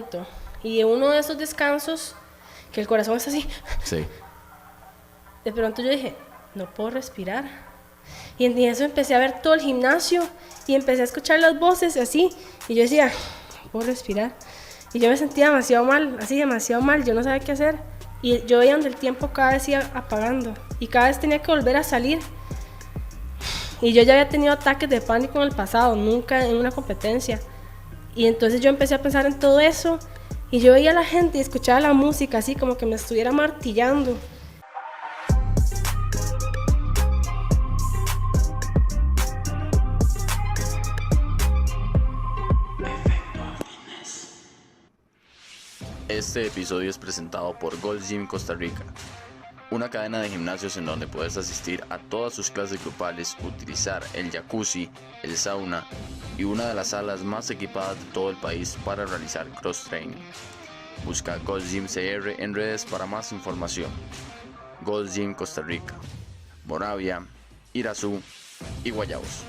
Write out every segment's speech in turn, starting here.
lento. Y en uno de esos descansos, que el corazón es así, Sí. de pronto yo dije, no puedo respirar. Y en eso empecé a ver todo el gimnasio y empecé a escuchar las voces así. Y yo decía, no puedo respirar. Y yo me sentía demasiado mal, así demasiado mal, yo no sabía qué hacer. Y yo veía donde el tiempo cada vez iba apagando. Y cada vez tenía que volver a salir. Y yo ya había tenido ataques de pánico en el pasado, nunca en una competencia. Y entonces yo empecé a pensar en todo eso. Y yo veía a la gente y escuchaba la música así como que me estuviera martillando. Este episodio es presentado por Gold's Gym Costa Rica, una cadena de gimnasios en donde puedes asistir a todas sus clases grupales, utilizar el jacuzzi, el sauna y una de las salas más equipadas de todo el país para realizar cross-training. Busca Gold's Gym CR en redes para más información. Gold's Gym Costa Rica, Moravia, Irazú y Guayabos.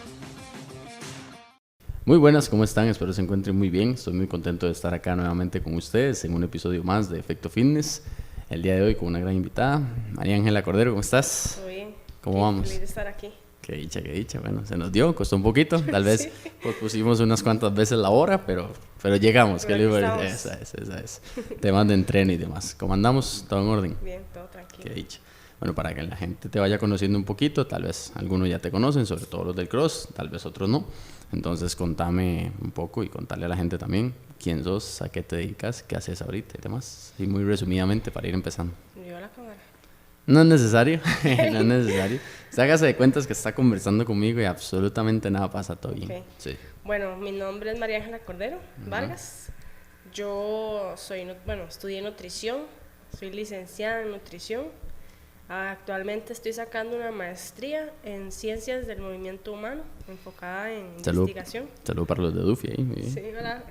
Muy buenas, ¿cómo están? Espero se encuentren muy bien. Estoy muy contento de estar acá nuevamente con ustedes en un episodio más de Efecto Fitness. El día de hoy con una gran invitada, María Ángela Cordero, ¿cómo estás? Muy bien. ¿Cómo vamos? Feliz de estar aquí. Qué dicha. Bueno, se nos dio, costó un poquito. Tal vez Sí. pusimos unas cuantas veces la hora, pero llegamos. Pero ¿Qué aquí esa es. Temas de entreno y demás. ¿Cómo andamos? ¿Todo en orden? Bien, todo tranquilo. Qué dicha. Bueno, para que la gente te vaya conociendo un poquito, tal vez algunos ya te conocen, sobre todo los del cross, tal vez otros no. Entonces contame un poco y contarle a la gente también quién sos, a qué te dedicas, qué haces ahorita y demás. Y muy resumidamente para ir empezando. Yo la cámara. No es necesario, no es necesario. Usted hágase de cuentas que está conversando conmigo y absolutamente nada pasa, todo bien. Ok. Sí. Bueno, mi nombre es María Ángela Cordero Vargas. Yo estudié nutrición, soy licenciada en nutrición. Actualmente estoy sacando una maestría en ciencias del movimiento humano, enfocada en investigación. Salud para los de Dufi ahí. Muy bien. Sí, hola.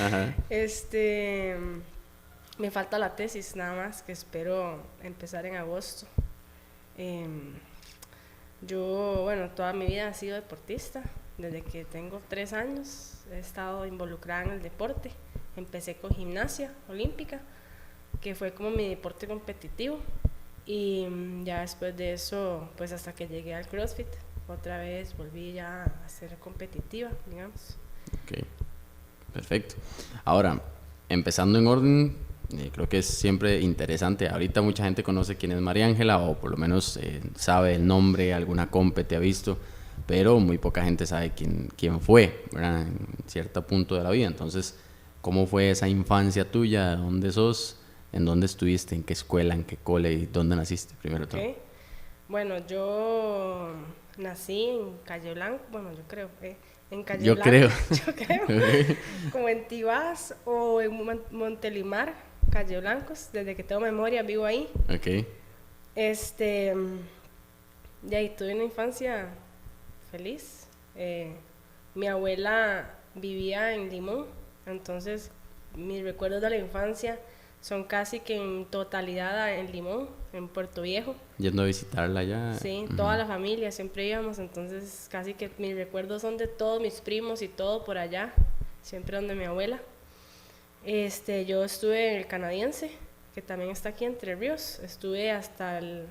Ajá. Me falta la tesis nada más, que espero empezar en agosto. Toda mi vida he sido deportista. Desde que tengo 3 años he estado involucrada en el deporte. Empecé con gimnasia olímpica, que fue como mi deporte competitivo. Y ya después de eso, pues hasta que llegué al CrossFit, otra vez volví ya a ser competitiva, digamos. Ok, perfecto. Ahora, empezando en orden, creo que es siempre interesante. Ahorita mucha gente conoce quién es María Ángela o por lo menos sabe el nombre, alguna compete ha visto, pero muy poca gente sabe quién fue, ¿verdad? En cierto punto de la vida. Entonces, ¿cómo fue esa infancia tuya? ¿De dónde sos? ¿En dónde estuviste? ¿En qué escuela? ¿En qué cole? ¿Y dónde naciste primero todo? Bueno, yo nací en Calle Blanco, yo creo, en Calle Yo Blanco, creo. yo creo, como en Tibás o en Montelimar, Calle Blancos, desde que tengo memoria vivo ahí. Ok. De ahí tuve una infancia feliz. Mi abuela vivía en Limón, entonces mis recuerdos de la infancia son casi que en totalidad en Limón, en Puerto Viejo. Yendo a visitarla allá. Sí, toda la familia, siempre íbamos, entonces casi que mis recuerdos son de todos mis primos y todo por allá, siempre donde mi abuela. Yo estuve en el Canadiense, que también está aquí entre Ríos, estuve hasta el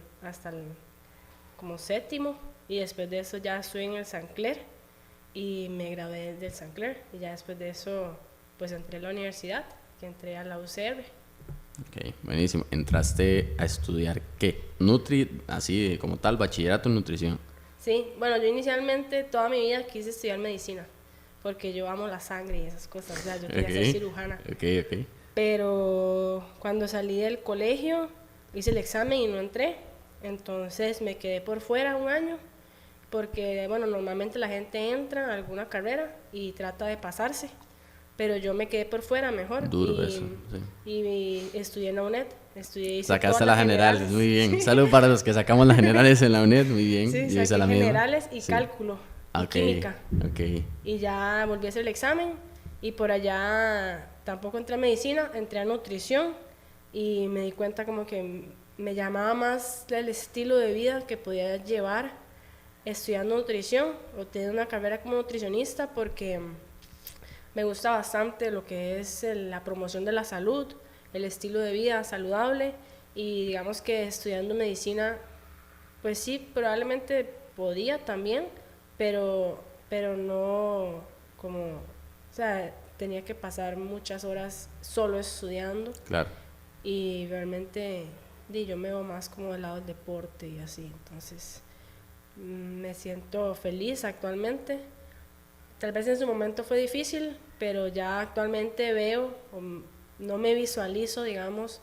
como 7º, y después de eso ya estuve en el San Clair y me gradué del San Clair, y ya después de eso pues entré a la universidad, que entré a la UCR. Ok, buenísimo. ¿Entraste a estudiar qué? Así como tal, bachillerato en nutrición. Sí, bueno, yo inicialmente toda mi vida quise estudiar medicina, porque yo amo la sangre y esas cosas, o sea, yo quería ser cirujana. Ok. Pero cuando salí del colegio hice el examen y no entré, entonces me quedé por fuera un año, porque normalmente la gente entra a alguna carrera y trata de pasarse, pero yo me quedé por fuera mejor. Duro eso, sí. Y estudié en la UNED. Sacaste las generales, muy bien. Salud para los que sacamos las generales en la UNED, muy bien. Sí, Yo hice la misma. generales y cálculo y química. Ok. Y ya volví a hacer el examen y por allá tampoco entré a medicina, entré a nutrición y me di cuenta como que me llamaba más el estilo de vida que podía llevar estudiando nutrición o tener una carrera como nutricionista, porque Me gusta bastante lo que es la promoción de la salud, el estilo de vida saludable y digamos que estudiando medicina, pues sí, probablemente podía también, pero no como, o sea, tenía que pasar muchas horas solo estudiando Claro. y realmente yo me veo más como del lado del deporte y así, entonces me siento feliz actualmente. Tal vez en su momento fue difícil, pero ya actualmente veo, no me visualizo, digamos,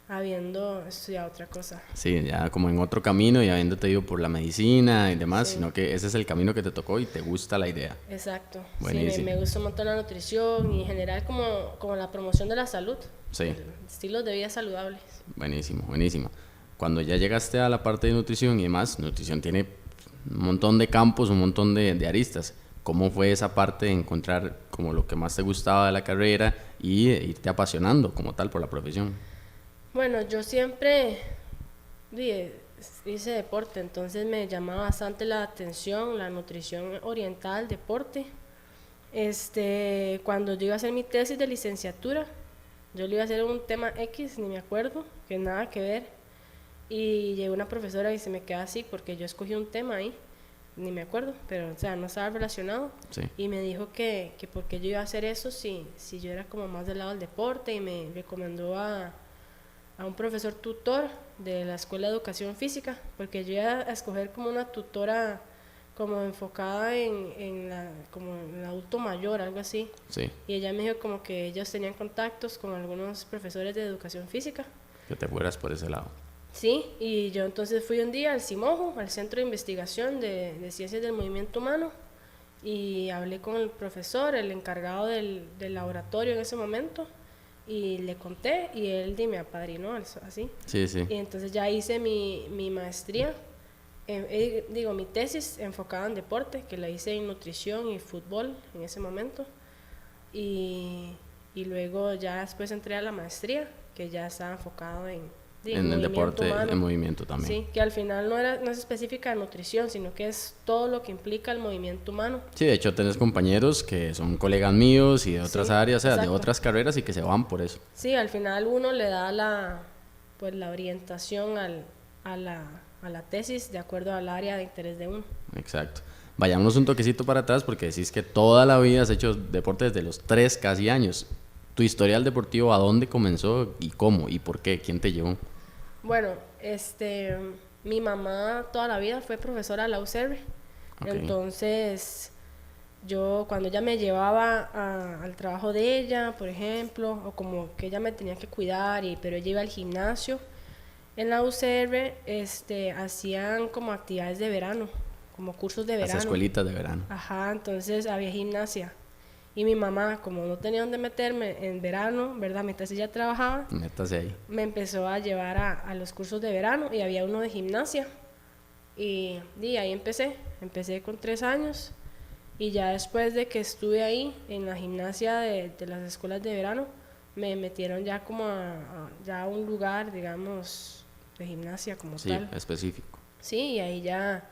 habiendo estudiado otra cosa. Sí, ya como en otro camino y habiéndote ido por la medicina y demás, Sí, sino que ese es el camino que te tocó y te gusta la idea. exacto. Sí, Buenísimo. me gusta un montón la nutrición y en general como la promoción de la salud, Sí, estilos de vida saludables. buenísimo, buenísimo. Cuando ya llegaste a la parte de nutrición y demás, nutrición tiene un montón de campos, un montón de aristas. ¿Cómo fue esa parte de encontrar como lo que más te gustaba de la carrera y irte apasionando como tal por la profesión? Bueno, yo siempre hice deporte, entonces me llamaba bastante la atención la nutrición oriental, deporte. Cuando yo iba a hacer mi tesis de licenciatura, yo le iba a hacer un tema X, ni me acuerdo, que nada que ver. Y llegó una profesora y se me queda así porque yo escogí un tema ahí, ni me acuerdo, pero o sea, no estaba relacionado. Sí, Y me dijo que porque yo iba a hacer eso si yo era como más del lado del deporte y me recomendó a un profesor tutor de la Escuela de Educación Física, porque yo iba a escoger como una tutora como enfocada como en el adulto mayor, algo así. sí, Y ella me dijo como que ellos tenían contactos con algunos profesores de educación física. que te fueras por ese lado. Sí, y yo entonces fui un día al CIMOJO, al Centro de Investigación de Ciencias del Movimiento Humano, y hablé con el profesor, el encargado del laboratorio en ese momento, y le conté, y él me apadrinó, así. Sí, sí. Y entonces ya hice mi maestría, mi tesis enfocada en deporte, que la hice en nutrición y fútbol en ese momento. Y luego ya después entré a la maestría, que ya estaba enfocado en En el movimiento deporte, humano. en movimiento también. Sí, que al final no es específica de nutrición, sino que es todo lo que implica el movimiento humano. Sí, de hecho tenés compañeros que son colegas míos y de otras Sí, áreas, o sea, de exacto. otras carreras y que se van por eso. Sí, al final uno le da pues la orientación a la tesis de acuerdo al área de interés de uno. Exacto. Vayámonos un toquecito para atrás porque decís que toda la vida has hecho deporte desde los 3 casi años. ¿Tu historial deportivo a dónde comenzó y cómo y por qué? ¿Quién te llevó? Bueno, mi mamá toda la vida fue profesora de la UCR, Ok. entonces yo cuando ella me llevaba al trabajo de ella, por ejemplo, o como que ella me tenía que cuidar, pero ella iba al gimnasio, en la UCR hacían como actividades de verano, como cursos de Las verano. escuelitas de verano. Ajá, entonces había gimnasia. Y mi mamá, como no tenía dónde meterme en verano, ¿verdad? Mientras ella trabajaba, Métase ahí. me empezó a llevar a los cursos de verano y había uno de gimnasia. Y ahí empecé con 3 años y ya después de que estuve ahí en la gimnasia de las escuelas de verano, me metieron ya como ya a un lugar, digamos, de gimnasia como Sí, tal. específico. Sí, y ahí ya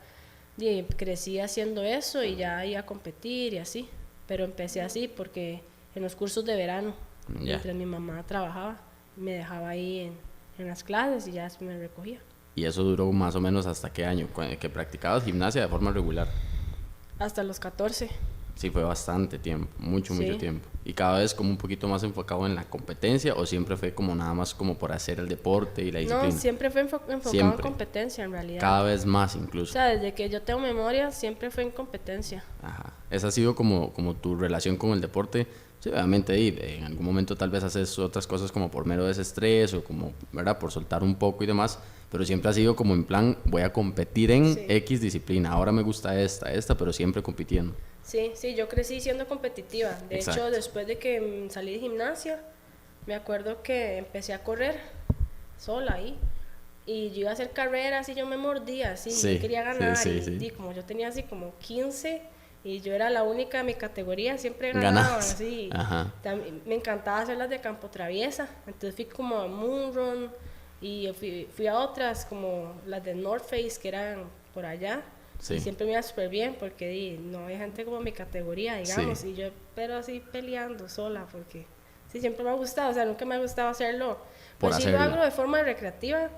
crecí haciendo eso y ya iba a competir y así. Pero empecé así porque en los cursos de verano, Ya. mientras mi mamá trabajaba, me dejaba ahí en las clases y ya después me recogía. ¿Y eso duró más o menos hasta qué año? Que practicabas gimnasia de forma regular. Hasta los 14. Sí, fue bastante tiempo, mucho, Sí. mucho tiempo. ¿Y cada vez como un poquito más enfocado en la competencia o siempre fue como nada más como por hacer el deporte y la disciplina? No, siempre fue enfocado en Siempre. competencia en realidad. Cada vez más O incluso. sea, desde que yo tengo memoria siempre fue en competencia. Ajá. Esa ha sido como tu relación con el deporte. Sí, obviamente en algún momento tal vez haces otras cosas como por mero desestrés o como, ¿verdad? Por soltar un poco y demás, pero siempre ha sido como en plan, voy a competir en Sí. X disciplina. Ahora me gusta esta, pero siempre compitiendo. Sí, sí, yo crecí siendo competitiva. De Exacto. hecho, después de que salí de gimnasia, me acuerdo que empecé a correr sola ahí. Y yo iba a hacer carreras y yo me mordía, así, Sí, yo quería ganar. sí, sí. Y como yo tenía así como 15 y yo era la única de mi categoría, siempre ganaba, Ganabas. así. Ajá. También me encantaba hacer las de campo traviesa, entonces fui como a Moon Run y fui a otras como las de North Face que eran por allá. Sí. Y siempre me iba súper bien porque no había gente como mi categoría, digamos. Sí. Y yo, pero así peleando sola porque sí, siempre me ha gustado. O sea, nunca me ha gustado hacerlo. Por Pues sí lo hacerlo. hago de forma recreativa,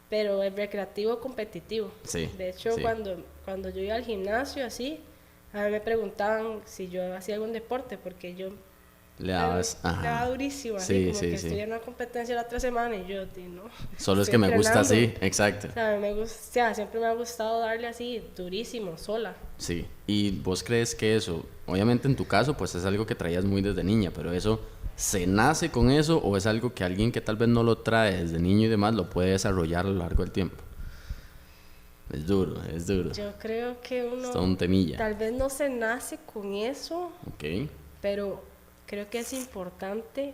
pero el recreativo competitivo. Sí, De hecho, sí. cuando yo iba al gimnasio así, a mí me preguntaban si yo hacía algún deporte porque yo Le dabas, le daba ajá. durísimo, así Sí, como sí, que sí. estoy en una competencia la otra semana y yo, no, Solo es estoy que me gusta entrenando. así, exacto. O sea, me gusta, o sea, siempre me ha gustado darle así durísimo, sola. Sí. ¿Y vos crees que eso, obviamente en tu caso, pues es algo que traías muy desde niña, pero eso, ¿se nace con eso o es algo que alguien que tal vez no lo trae desde niño y demás lo puede desarrollar a lo largo del tiempo? Es duro, es duro. Yo creo que Es todo uno un temilla. tal vez no se nace con eso, Ok. pero creo que es importante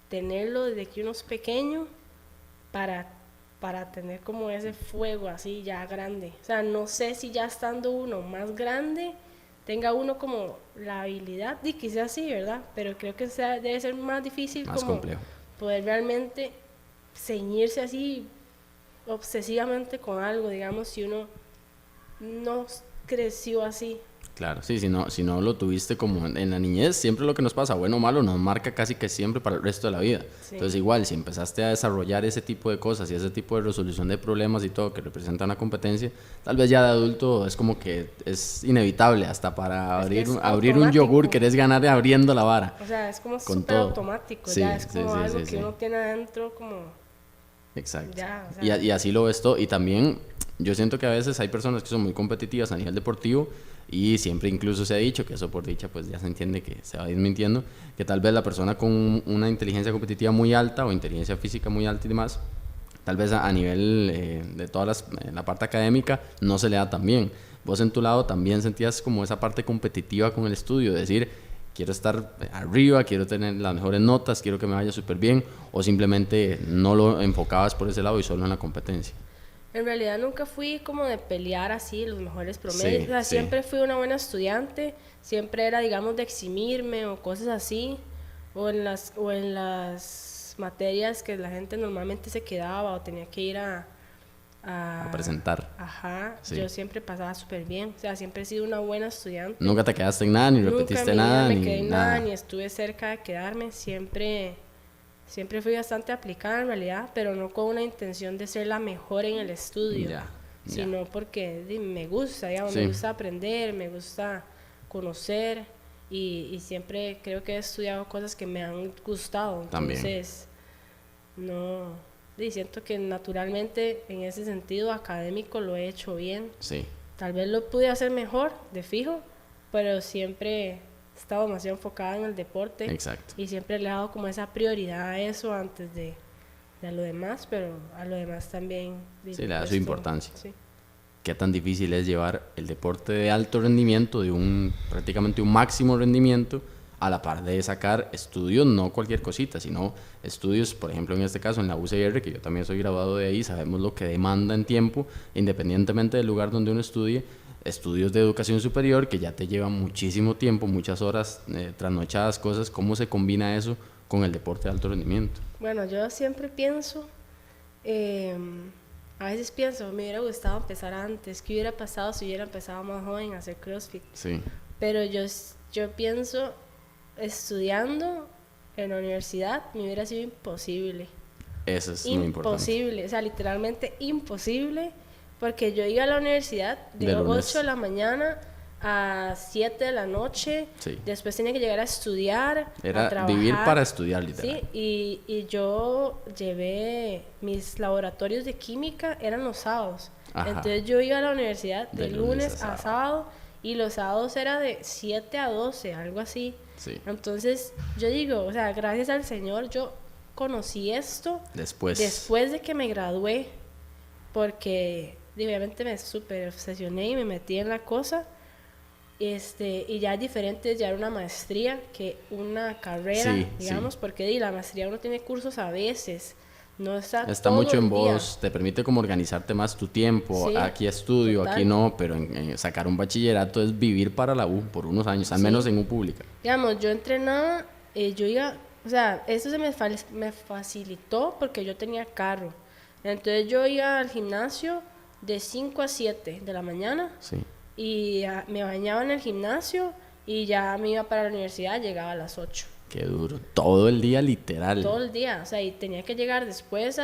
tenerlo desde que uno es pequeño para, para tener como ese fuego así ya grande. O sea, no sé si ya estando uno más grande tenga uno como la habilidad, y quizás sí, ¿verdad? Pero creo que debe ser más difícil Más como complejo. poder realmente ceñirse así obsesivamente con algo, digamos, si uno no creció así. Claro, sí, si no lo tuviste como en la niñez, siempre lo que nos pasa, bueno o malo, nos marca casi que siempre para el resto de la vida. Sí. Entonces igual, si empezaste a desarrollar ese tipo de cosas y ese tipo de resolución de problemas y todo que representa una competencia, tal vez ya de adulto es como que es inevitable, hasta para Es que es abrir un yogur automático. querés ganar abriendo la vara, O sea, es como con súper todo. automático, Sí, ya es sí, como sí, algo sí, que sí. uno tiene adentro como Exacto. ya, o Y, sea, y así lo ves todo. Y también yo siento que a veces hay personas que son muy competitivas a nivel deportivo y siempre incluso se ha dicho que eso por dicha pues ya se entiende que se va desmintiendo, que tal vez la persona con una inteligencia competitiva muy alta o inteligencia física muy alta y demás, tal vez a nivel de todas la parte académica no se le da tan bien. Vos en tu lado también sentías como esa parte competitiva con el estudio, decir, quiero estar arriba, quiero tener las mejores notas, quiero que me vaya súper bien, o simplemente no lo enfocabas por ese lado y solo en la competencia. en realidad nunca fui como de pelear así los mejores promedios, o Sí, sea, sí, siempre fui una buena estudiante, siempre era, digamos, de eximirme o cosas así, o en las materias que la gente normalmente se quedaba o tenía que ir a presentar. Ajá, Sí. yo siempre pasaba súper bien, o sea, siempre he sido una buena estudiante. Nunca te quedaste en nada, ni Nunca en repetiste mi vida nada, me ni quedé en nada, nada. ni estuve cerca de quedarme, siempre fui bastante aplicada en realidad, pero no con una intención de ser la mejor en el estudio, Ya, ya. sino porque me gusta, digamos, Sí. me gusta aprender, me gusta conocer y siempre creo que he estudiado cosas que me han gustado, También. entonces no, siento que naturalmente en ese sentido académico lo he hecho bien. Sí, Tal vez lo pude hacer mejor, de fijo, pero siempre he estado demasiado enfocada en el deporte exacto. y siempre le he dado como esa prioridad a eso antes de a lo demás, pero a lo demás también. Sí, le da su puesto- importancia. Sí. ¿Qué tan difícil es llevar el deporte de alto rendimiento, prácticamente un máximo rendimiento, a la par de sacar estudios, no cualquier cosita, sino estudios, por ejemplo, en este caso en la UCR, que yo también soy graduado de ahí, sabemos lo que demanda en tiempo, independientemente del lugar donde uno estudie, estudios de educación superior que ya te llevan muchísimo tiempo, muchas horas, trasnochadas, cosas, ¿cómo se combina eso con el deporte de alto rendimiento? Bueno, yo siempre pienso, eh, a veces pienso, me hubiera gustado empezar antes, ¿qué hubiera pasado si hubiera empezado más joven a hacer CrossFit? Sí, Pero yo pienso, estudiando en la universidad me hubiera sido imposible. eso es muy importante. Imposible, o sea, literalmente imposible, porque yo iba a la universidad de De lunes. 8 de la mañana a 7 de la noche, Sí. después tenía que llegar a estudiar, a Era trabajar. vivir para estudiar, literal. Sí, y yo llevé mis laboratorios de química, eran los sábados. Ajá. Entonces yo iba a la universidad De de lunes lunes a a sábado y los sábados era de 7 a 12, algo así. Sí. Entonces yo digo, o sea, gracias al Señor yo conocí esto Después. de que me gradué, porque obviamente me súper obsesioné y me metí en la cosa. Y ya es diferente llevar una maestría que una carrera, Sí, digamos, sí. porque la maestría uno tiene cursos a veces, no está Está todo mucho en el día. vos, te permite como organizarte más tu tiempo, Sí, aquí estudio, total. aquí no, pero en sacar un bachillerato es vivir para la U por unos años, al Sí. menos en U pública. Digamos, yo entrenaba, yo iba, o sea, eso me facilitó porque yo tenía carro. Entonces yo iba al gimnasio de 5 a 7 de la mañana. Sí. Y me bañaba en el gimnasio y ya me iba para la universidad, llegaba a las 8. Qué duro. Todo el día, literal. Todo el día, o sea, y tenía que llegar después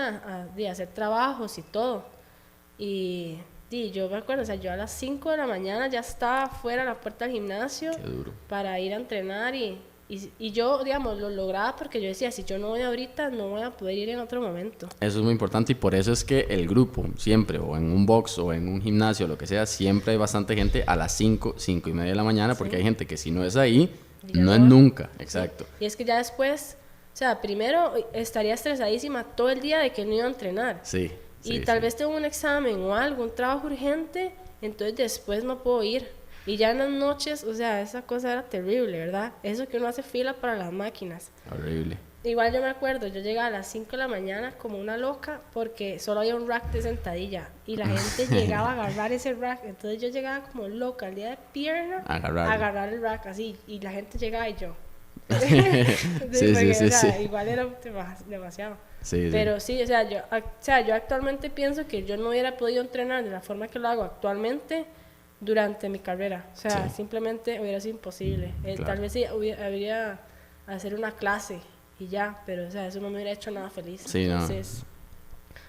de hacer trabajos y todo. Y yo me acuerdo, o sea, yo a las 5 de la mañana ya estaba fuera a la puerta del gimnasio. Qué duro. Para ir a entrenar y yo, digamos, lo lograba porque yo decía, si yo no voy ahorita, no voy a poder ir en otro momento. Eso es muy importante y por eso es que el grupo siempre, o en un box o en un gimnasio, lo que sea, siempre hay bastante gente a las 5, 5 y media de la mañana, porque hay gente que si no es ahí, no es nunca. Exacto. Y es que ya después, o sea, primero estaría estresadísima todo el día de que no iba a entrenar. Sí. Y tal vez tengo un examen o algo, un trabajo urgente, entonces después no puedo ir. Y ya en las noches, o sea, esa cosa era terrible, ¿verdad? Eso que uno hace fila para las máquinas. Horrible. Igual yo me acuerdo, yo llegaba a las 5 de la mañana como una loca porque solo había un rack de sentadilla y la gente llegaba a agarrar ese rack. Entonces yo llegaba como loca al día de pierna a agarrar el rack así y la gente llegaba y yo. Sí. Igual era demasiado. Sí. Pero sí, o sea, yo actualmente pienso que yo no hubiera podido entrenar de la forma que lo hago actualmente durante mi carrera. O sea, simplemente hubiera sido imposible. Claro. Tal vez sí habría hacer una clase y ya, pero o sea, eso no me hubiera hecho nada feliz. Sí, entonces,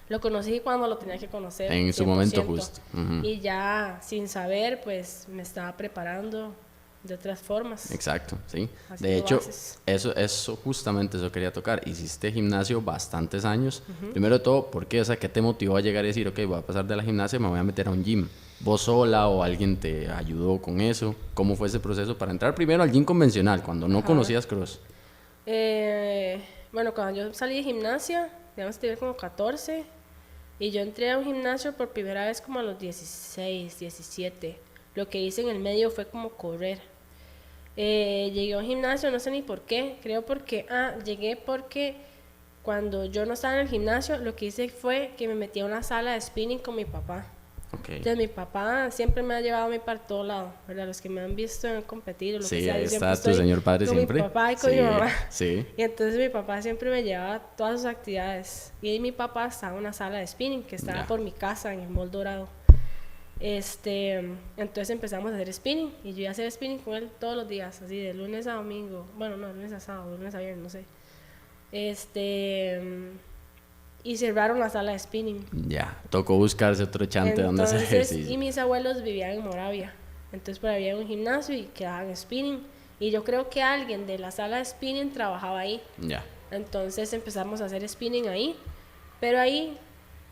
lo conocí cuando lo tenía que conocer. En 100%, su momento justo. Y ya, sin saber, pues me estaba preparando de otras formas. Exacto, sí. Así De hecho, haces. eso justamente eso quería tocar. Hiciste gimnasio bastantes años. Primero de todo, ¿por qué? O sea, ¿qué te motivó a llegar y decir, ok, voy a pasar de la gimnasia y me voy a meter a un gym? ¿Vos sola o alguien te ayudó con eso? ¿Cómo fue ese proceso para entrar primero al gym convencional, cuando no conocías cross? Bueno, cuando yo salí de gimnasia, digamos, tenía como 14, y yo entré a un gimnasio por primera vez como a los 16, 17. Lo que hice en el medio fue como correr. Llegué a un gimnasio, no sé ni por qué, llegué porque cuando yo no estaba en el gimnasio, lo que hice fue que me metí a una sala de spinning con mi papá. Okay. Entonces mi papá siempre me ha llevado a mí para todo lado, ¿verdad? Los que me han visto en competir o lo que sea, ahí yo está tu señor padre con siempre. Mi papá y con mi mamá. Sí. Y entonces mi papá siempre me llevaba a todas sus actividades. Y mi papá estaba en una sala de spinning que estaba por mi casa en el Mall Dorado. Entonces empezamos a hacer spinning y yo iba a hacer spinning con él todos los días, así de lunes a domingo. Bueno, no, lunes a sábado, lunes a viernes, no sé. Y cerraron la sala de spinning. Ya, tocó buscarse otro chante donde hacer ejercicio. Y mis abuelos vivían en Moravia. Entonces por ahí había un gimnasio y quedaban spinning. Y yo creo que alguien de la sala de spinning trabajaba ahí. Ya. Entonces empezamos a hacer spinning ahí. Pero ahí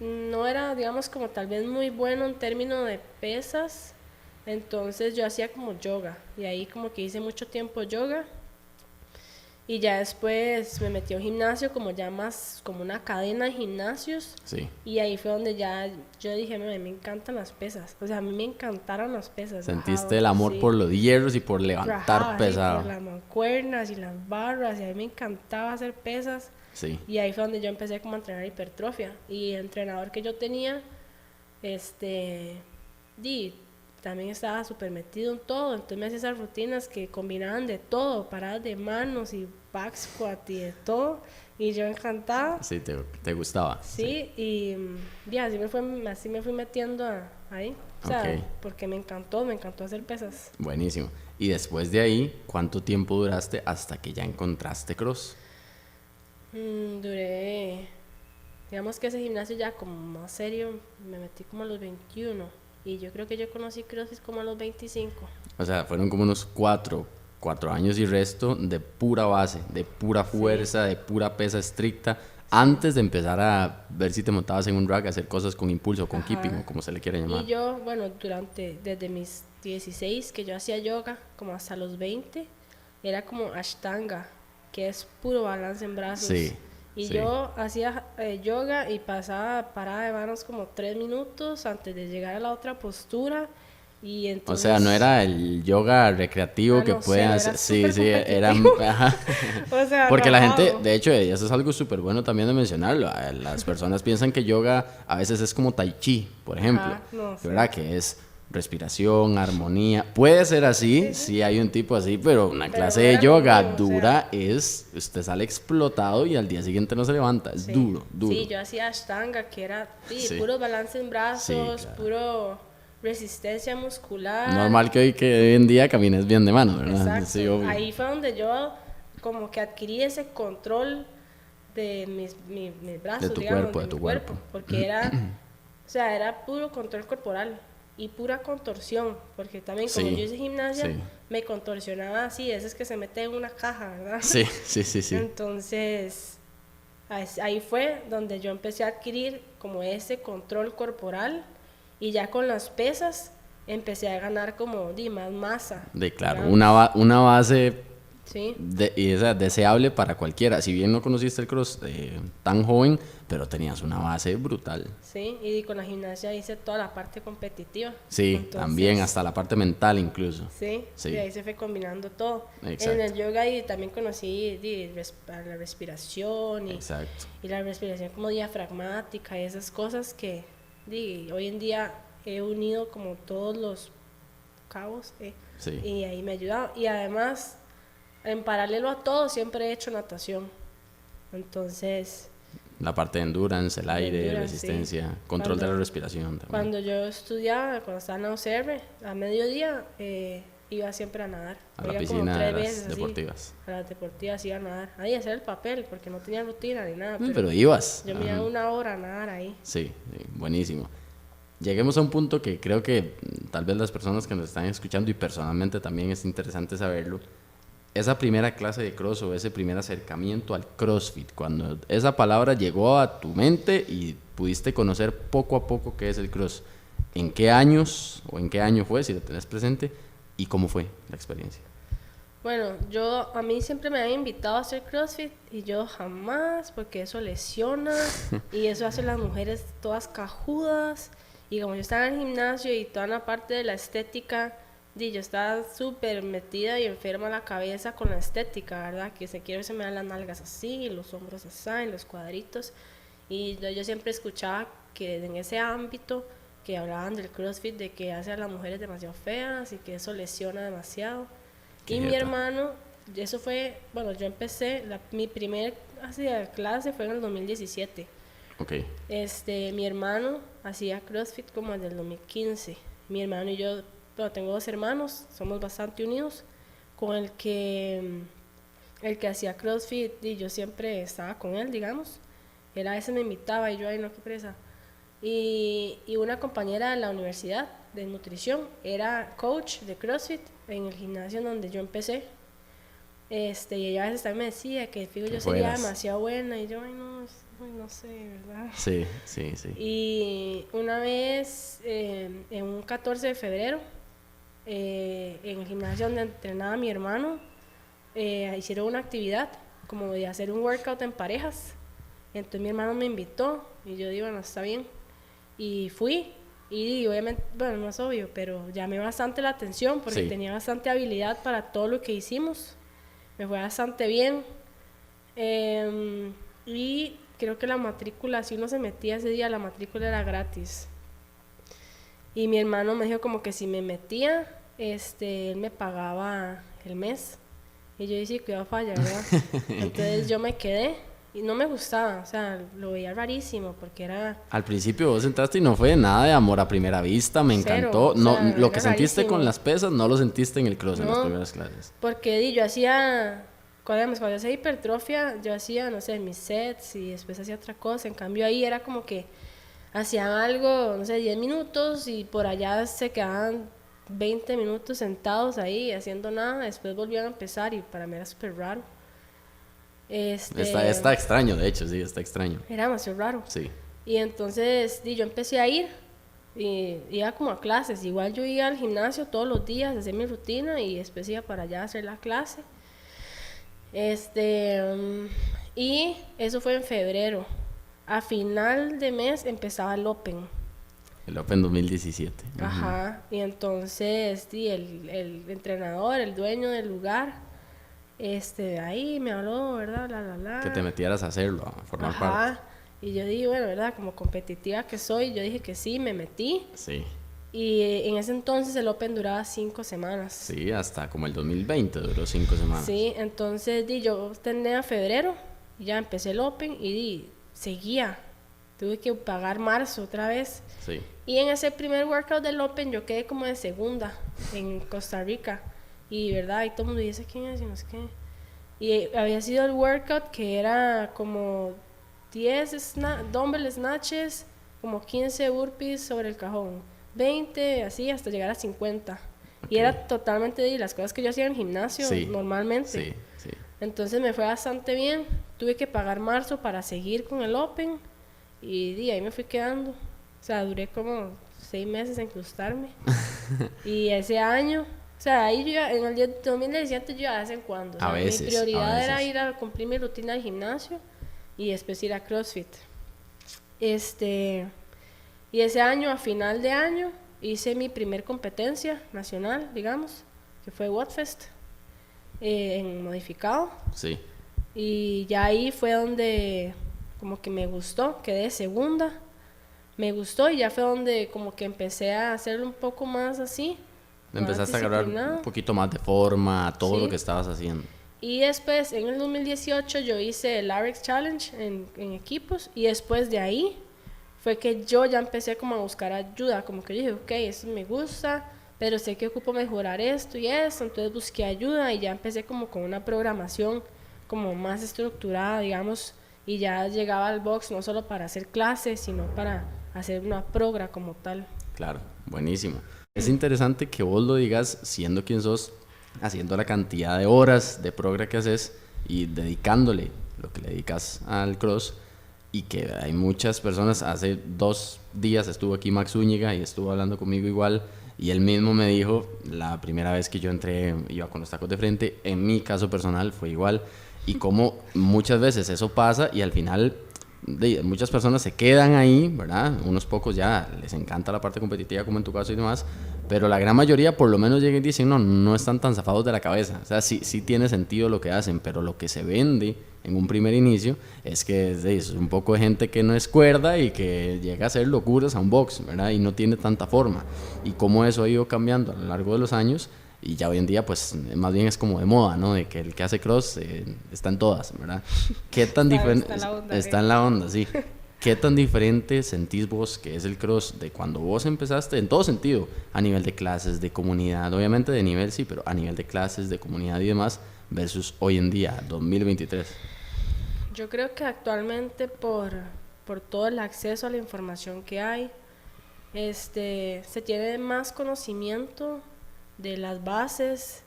no era, digamos, como tal vez muy bueno en términos de pesas. Entonces yo hacía como yoga. Y ahí como que hice mucho tiempo yoga. Y ya después me metí a un gimnasio como ya más, como una cadena de gimnasios. Sí. Y ahí fue donde ya yo dije, me encantan las pesas. O sea, a mí me encantaron las pesas. Sentiste el amor por los hierros y por levantar pesado. Por las mancuernas y las barras. Y a mí me encantaba hacer pesas. Sí. Y ahí fue donde yo empecé como a entrenar hipertrofia. Y el entrenador que yo tenía, también estaba súper metido en todo. Entonces me hacía esas rutinas que combinaban de todo, paradas de manos y back squat y de todo. Y yo encantada. Sí, te gustaba. Sí, y ya, así me fui metiendo ahí. O sea, porque me encantó hacer pesas. Buenísimo. Y después de ahí, ¿cuánto tiempo duraste hasta que ya encontraste cross? Duré, digamos que ese gimnasio ya como más serio, me metí como a los 21. Y yo creo que yo conocí CrossFit como a los 25. O sea, fueron como unos 4 años y resto de pura base, de pura fuerza, de pura pesa estricta, antes de empezar a ver si te montabas en un rack, a hacer cosas con impulso, con keeping, o como se le quiere llamar. Y yo, bueno, desde mis 16, que yo hacía yoga, como hasta los 20, era como Ashtanga, que es puro balance en brazos. Sí. Y yo hacía yoga y pasaba parada de manos como 3 minutos antes de llegar a la otra postura. Y entonces, o sea, no era el yoga recreativo que pueden hacer. Sí, era. O sea, porque la gente, de hecho, eso es algo súper bueno también de mencionarlo. Las personas piensan que yoga a veces es como tai chi, por ejemplo. No, ¿verdad? Que es respiración, armonía. Puede ser así, sí hay un tipo así, pero una Pero clase de era yoga conmigo, o dura sea. es, usted sale explotado y al día siguiente no se levanta. Es Sí. duro, duro. Sí, yo hacía Ashtanga, que era Sí. puro balance en brazos, claro. puro resistencia muscular. Normal que hoy en día camines bien de mano, ¿verdad? Exacto. Sí, obvio. Ahí fue donde yo como que adquirí ese control de mis brazos, De tu digamos, cuerpo, de mi tu cuerpo, cuerpo. porque era, o sea, era puro control corporal y pura contorsión, porque también como Sí, yo hice gimnasia, sí. me contorsionaba así, ese es que se mete en una caja, ¿verdad? Sí, sí, sí, sí. Entonces, ahí fue donde yo empecé a adquirir como ese control corporal y ya con las pesas empecé a ganar como más masa. Claro, digamos. una base Sí, y esa deseable para cualquiera. Si bien no conociste el cross tan joven, pero tenías una base brutal. sí, y con la gimnasia hice toda la parte competitiva. Sí, Entonces, también hasta la parte mental incluso. Sí, Sí. y ahí se fue combinando todo. Exacto. En el yoga y también conocí la respiración Exacto. y la respiración como diafragmática y esas cosas que hoy en día he unido como todos los cabos Sí. y ahí me ha ayudado. Y además, en paralelo a todo, siempre he hecho natación. Entonces, La parte de endurance, el aire, endurance, resistencia, sí. control de la respiración también. Cuando yo estudiaba, cuando estaba en la UCR, a mediodía iba siempre a nadar. A la Iba como piscina 3 de las veces así. deportivas. A las deportivas iba a nadar. Ahí a hacer el papel, porque no tenía rutina ni nada. Pero ibas. Yo me iba 1 hora a nadar ahí. Sí, sí, buenísimo. Lleguemos a un punto que creo que tal vez las personas que nos están escuchando y personalmente también es interesante saberlo. Esa primera clase de cross o ese primer acercamiento al CrossFit, cuando esa palabra llegó a tu mente y pudiste conocer poco a poco qué es el cross, ¿en qué años o en qué año fue, si lo tenés presente, y cómo fue la experiencia? Bueno, a mí siempre me han invitado a hacer CrossFit y yo jamás, porque eso lesiona y eso hace a las mujeres todas cajudas. Y como yo estaba en el gimnasio y toda la parte de la estética, yo estaba súper metida y enferma la cabeza con la estética, ¿verdad? Que se me dan las nalgas así, los hombros así, los cuadritos. Y yo siempre escuchaba que en ese ámbito que hablaban del CrossFit, de que hace a las mujeres demasiado feas y que eso lesiona demasiado. Qué Y mi jeta. hermano, eso fue, bueno, yo empecé, mi primer clase fue en el 2017. Ok, Mi hermano hacía CrossFit como desde el 2015. Mi hermano y yo, bueno, tengo 2 hermanos, somos bastante unidos, con el que hacía CrossFit y yo siempre estaba con él, digamos. Él a veces me invitaba y yo, ay no, qué presa. Y una compañera de la universidad de nutrición era coach de CrossFit en el gimnasio en donde yo empecé. Y ella a veces también me decía que fijo, yo sería fueras. demasiado buena y yo, ay no sé, ¿verdad? sí, sí, sí. Y una vez, en un 14 de febrero, en el gimnasio donde entrenaba mi hermano, hicieron una actividad como de hacer un workout en parejas. Entonces mi hermano me invitó y yo digo, bueno, está bien. Y fui y obviamente, bueno, no es obvio, pero llamé bastante la atención porque Sí. tenía bastante habilidad para todo lo que hicimos. Me fue bastante bien. Y creo que la matrícula, si uno se metía ese día, la matrícula era gratis. Y mi hermano me dijo como que si me metía, él me pagaba el mes. Y yo dije, cuidado falla, ¿verdad? Entonces yo me quedé y no me gustaba, o sea, lo veía rarísimo porque era Al principio vos entraste y no fue nada de amor a primera vista, me cero, encantó. o No, sea, lo era que sentiste rarísimo. con las pesas no lo sentiste en el cross en las No. primeras clases. Porque yo hacía, cuando yo hacía hipertrofia, yo hacía, no sé, mis sets y después hacía otra cosa. En cambio ahí era como que hacían algo, no sé, 10 minutos y por allá se quedaban 20 minutos sentados ahí haciendo nada. Después volvían a empezar y para mí era súper raro. Está extraño, de hecho, sí, está extraño. Era demasiado raro. Sí, Y entonces yo empecé a ir y iba como a clases. Igual yo iba al gimnasio todos los días, a hacer mi rutina y después iba para allá a hacer la clase. Y eso fue en febrero. A final de mes empezaba el Open. el Open 2017. Ujú. Ajá. Y entonces el entrenador, el dueño del lugar, ahí me habló, ¿verdad? Que te metieras a hacerlo, a formar parte. Ajá. Y yo dije, bueno, ¿verdad? Como competitiva que soy, yo dije que sí, me metí. Sí, Y en ese entonces el Open duraba 5 semanas. Sí, hasta como el 2020 duró 5 semanas. Sí, entonces yo tenía febrero, y ya empecé el Open y seguía. Tuve que pagar marzo otra vez. Sí. Y en ese primer workout del Open yo quedé como de segunda en Costa Rica. Y verdad, y todo el mundo dice quién es y no sé qué. Y había sido el workout que era como 10 dumbbell snatches, como 15 burpees sobre el cajón, 20, así hasta llegar a 50. Y era totalmente de las cosas que yo hacía en el gimnasio normalmente. Sí, sí. Entonces me fue bastante bien. Tuve que pagar marzo para seguir con el Open y ahí me fui quedando. O sea, duré como 6 meses en incrustarme. Y ese año, o sea, ahí yo en el 2017 yo de vez en cuando. O sea, A veces, mi prioridad a veces. era ir a cumplir mi rutina de gimnasio y después ir a CrossFit. Y ese año, a final de año, hice mi primer competencia nacional, digamos, que fue Wattfest, en modificado. Sí. Y ya ahí fue donde como que me gustó, quedé segunda, me gustó y ya fue donde como que empecé a hacerlo un poco más así. Empezaste a agarrar un poquito más de forma a todo lo que estabas haciendo. Y después, en el 2018, yo hice el RX Challenge en equipos y después de ahí fue que yo ya empecé como a buscar ayuda, como que yo dije, ok, esto me gusta, pero sé que ocupo mejorar esto y esto, entonces busqué ayuda y ya empecé como con una programación como más estructurada, digamos, y ya llegaba al box no solo para hacer clases, sino para hacer una progra como tal. Claro, buenísimo. Es interesante que vos lo digas siendo quien sos, haciendo la cantidad de horas de progra que haces y dedicándole lo que le dedicas al cross, y que hay muchas personas. Hace 2 días estuvo aquí Max Zúñiga y estuvo hablando conmigo igual, y él mismo me dijo, la primera vez que yo entré iba con los tacos de frente, en mi caso personal fue igual, y como muchas veces eso pasa y al final muchas personas se quedan ahí, ¿verdad? Unos pocos ya les encanta la parte competitiva como en tu caso y demás, pero la gran mayoría por lo menos llegan y dicen, no están tan zafados de la cabeza. O sea, sí tiene sentido lo que hacen, pero lo que se vende en un primer inicio es que es un poco de gente que no es cuerda y que llega a hacer locuras a un box, ¿verdad? Y no tiene tanta forma. Y cómo eso ha ido cambiando a lo largo de los años, y ya hoy en día pues más bien es como de moda, ¿no? De que el que hace cross está en todas, ¿verdad? ¿Qué tan diferente? Está en la onda, sí. ¿Qué tan diferente sentís vos que es el cross de cuando vos empezaste, en todo sentido, a nivel de clases, de comunidad, obviamente de nivel sí, pero a nivel de clases, de comunidad y demás, versus hoy en día, 2023? Yo creo que actualmente por todo el acceso a la información que hay, se tiene más conocimiento de las bases,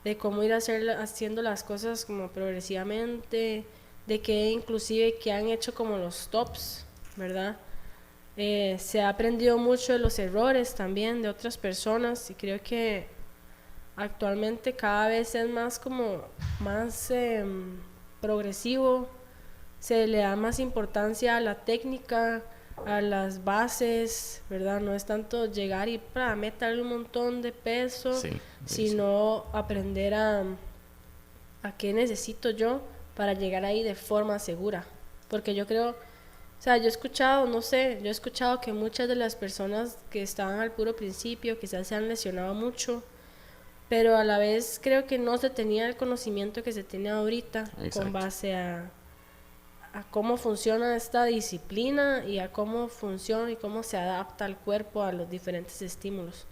de cómo ir haciendo las cosas como progresivamente, de que inclusive que han hecho como los tops, ¿verdad? Se ha aprendido mucho de los errores también de otras personas y creo que actualmente cada vez es más como más progresivo, se le da más importancia a la técnica, a las bases, ¿verdad? No es tanto llegar y meterle un montón de peso, sino aprender a qué necesito yo para llegar ahí de forma segura. Porque yo creo, o sea, yo he escuchado que muchas de las personas que estaban al puro principio quizás se han lesionado mucho, pero a la vez creo que no se tenía el conocimiento que se tiene ahorita. Exacto. Con base a cómo funciona esta disciplina y a cómo funciona y cómo se adapta el cuerpo a los diferentes estímulos.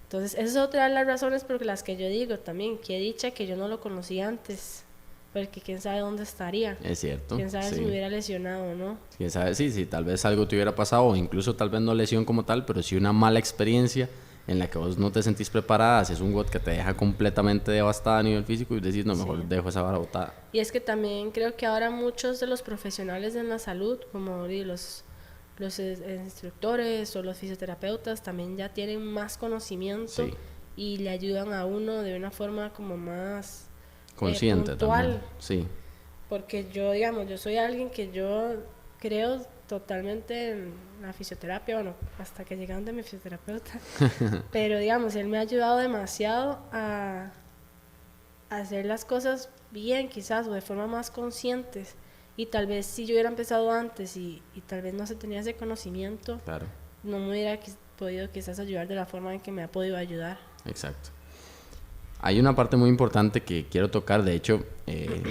Entonces, esa es otra de las razones por las que yo digo también, que dicha que yo no lo conocí antes, porque quién sabe dónde estaría. Es cierto. Quién sabe si me hubiera lesionado o no. Quién sabe, sí, tal vez algo te hubiera pasado, o incluso tal vez no lesión como tal, pero sí una mala experiencia en la que vos no te sentís preparada, haces un WOD que te deja completamente devastada a nivel físico y decís, no, mejor dejo esa vara botada. Y es que también creo que ahora muchos de los profesionales en la salud, como los instructores o los fisioterapeutas, también ya tienen más conocimiento y le ayudan a uno de una forma como más consciente puntual. También. Sí. Porque yo, digamos, yo soy alguien que yo creo totalmente en la fisioterapia, bueno, hasta que llegando a mi fisioterapeuta, pero digamos, él me ha ayudado demasiado a hacer las cosas bien quizás, o de forma más conscientes, y tal vez si yo hubiera empezado antes y tal vez no se tenía ese conocimiento, no me hubiera podido quizás ayudar de la forma en que me ha podido ayudar. Exacto. Hay una parte muy importante que quiero tocar, de hecho,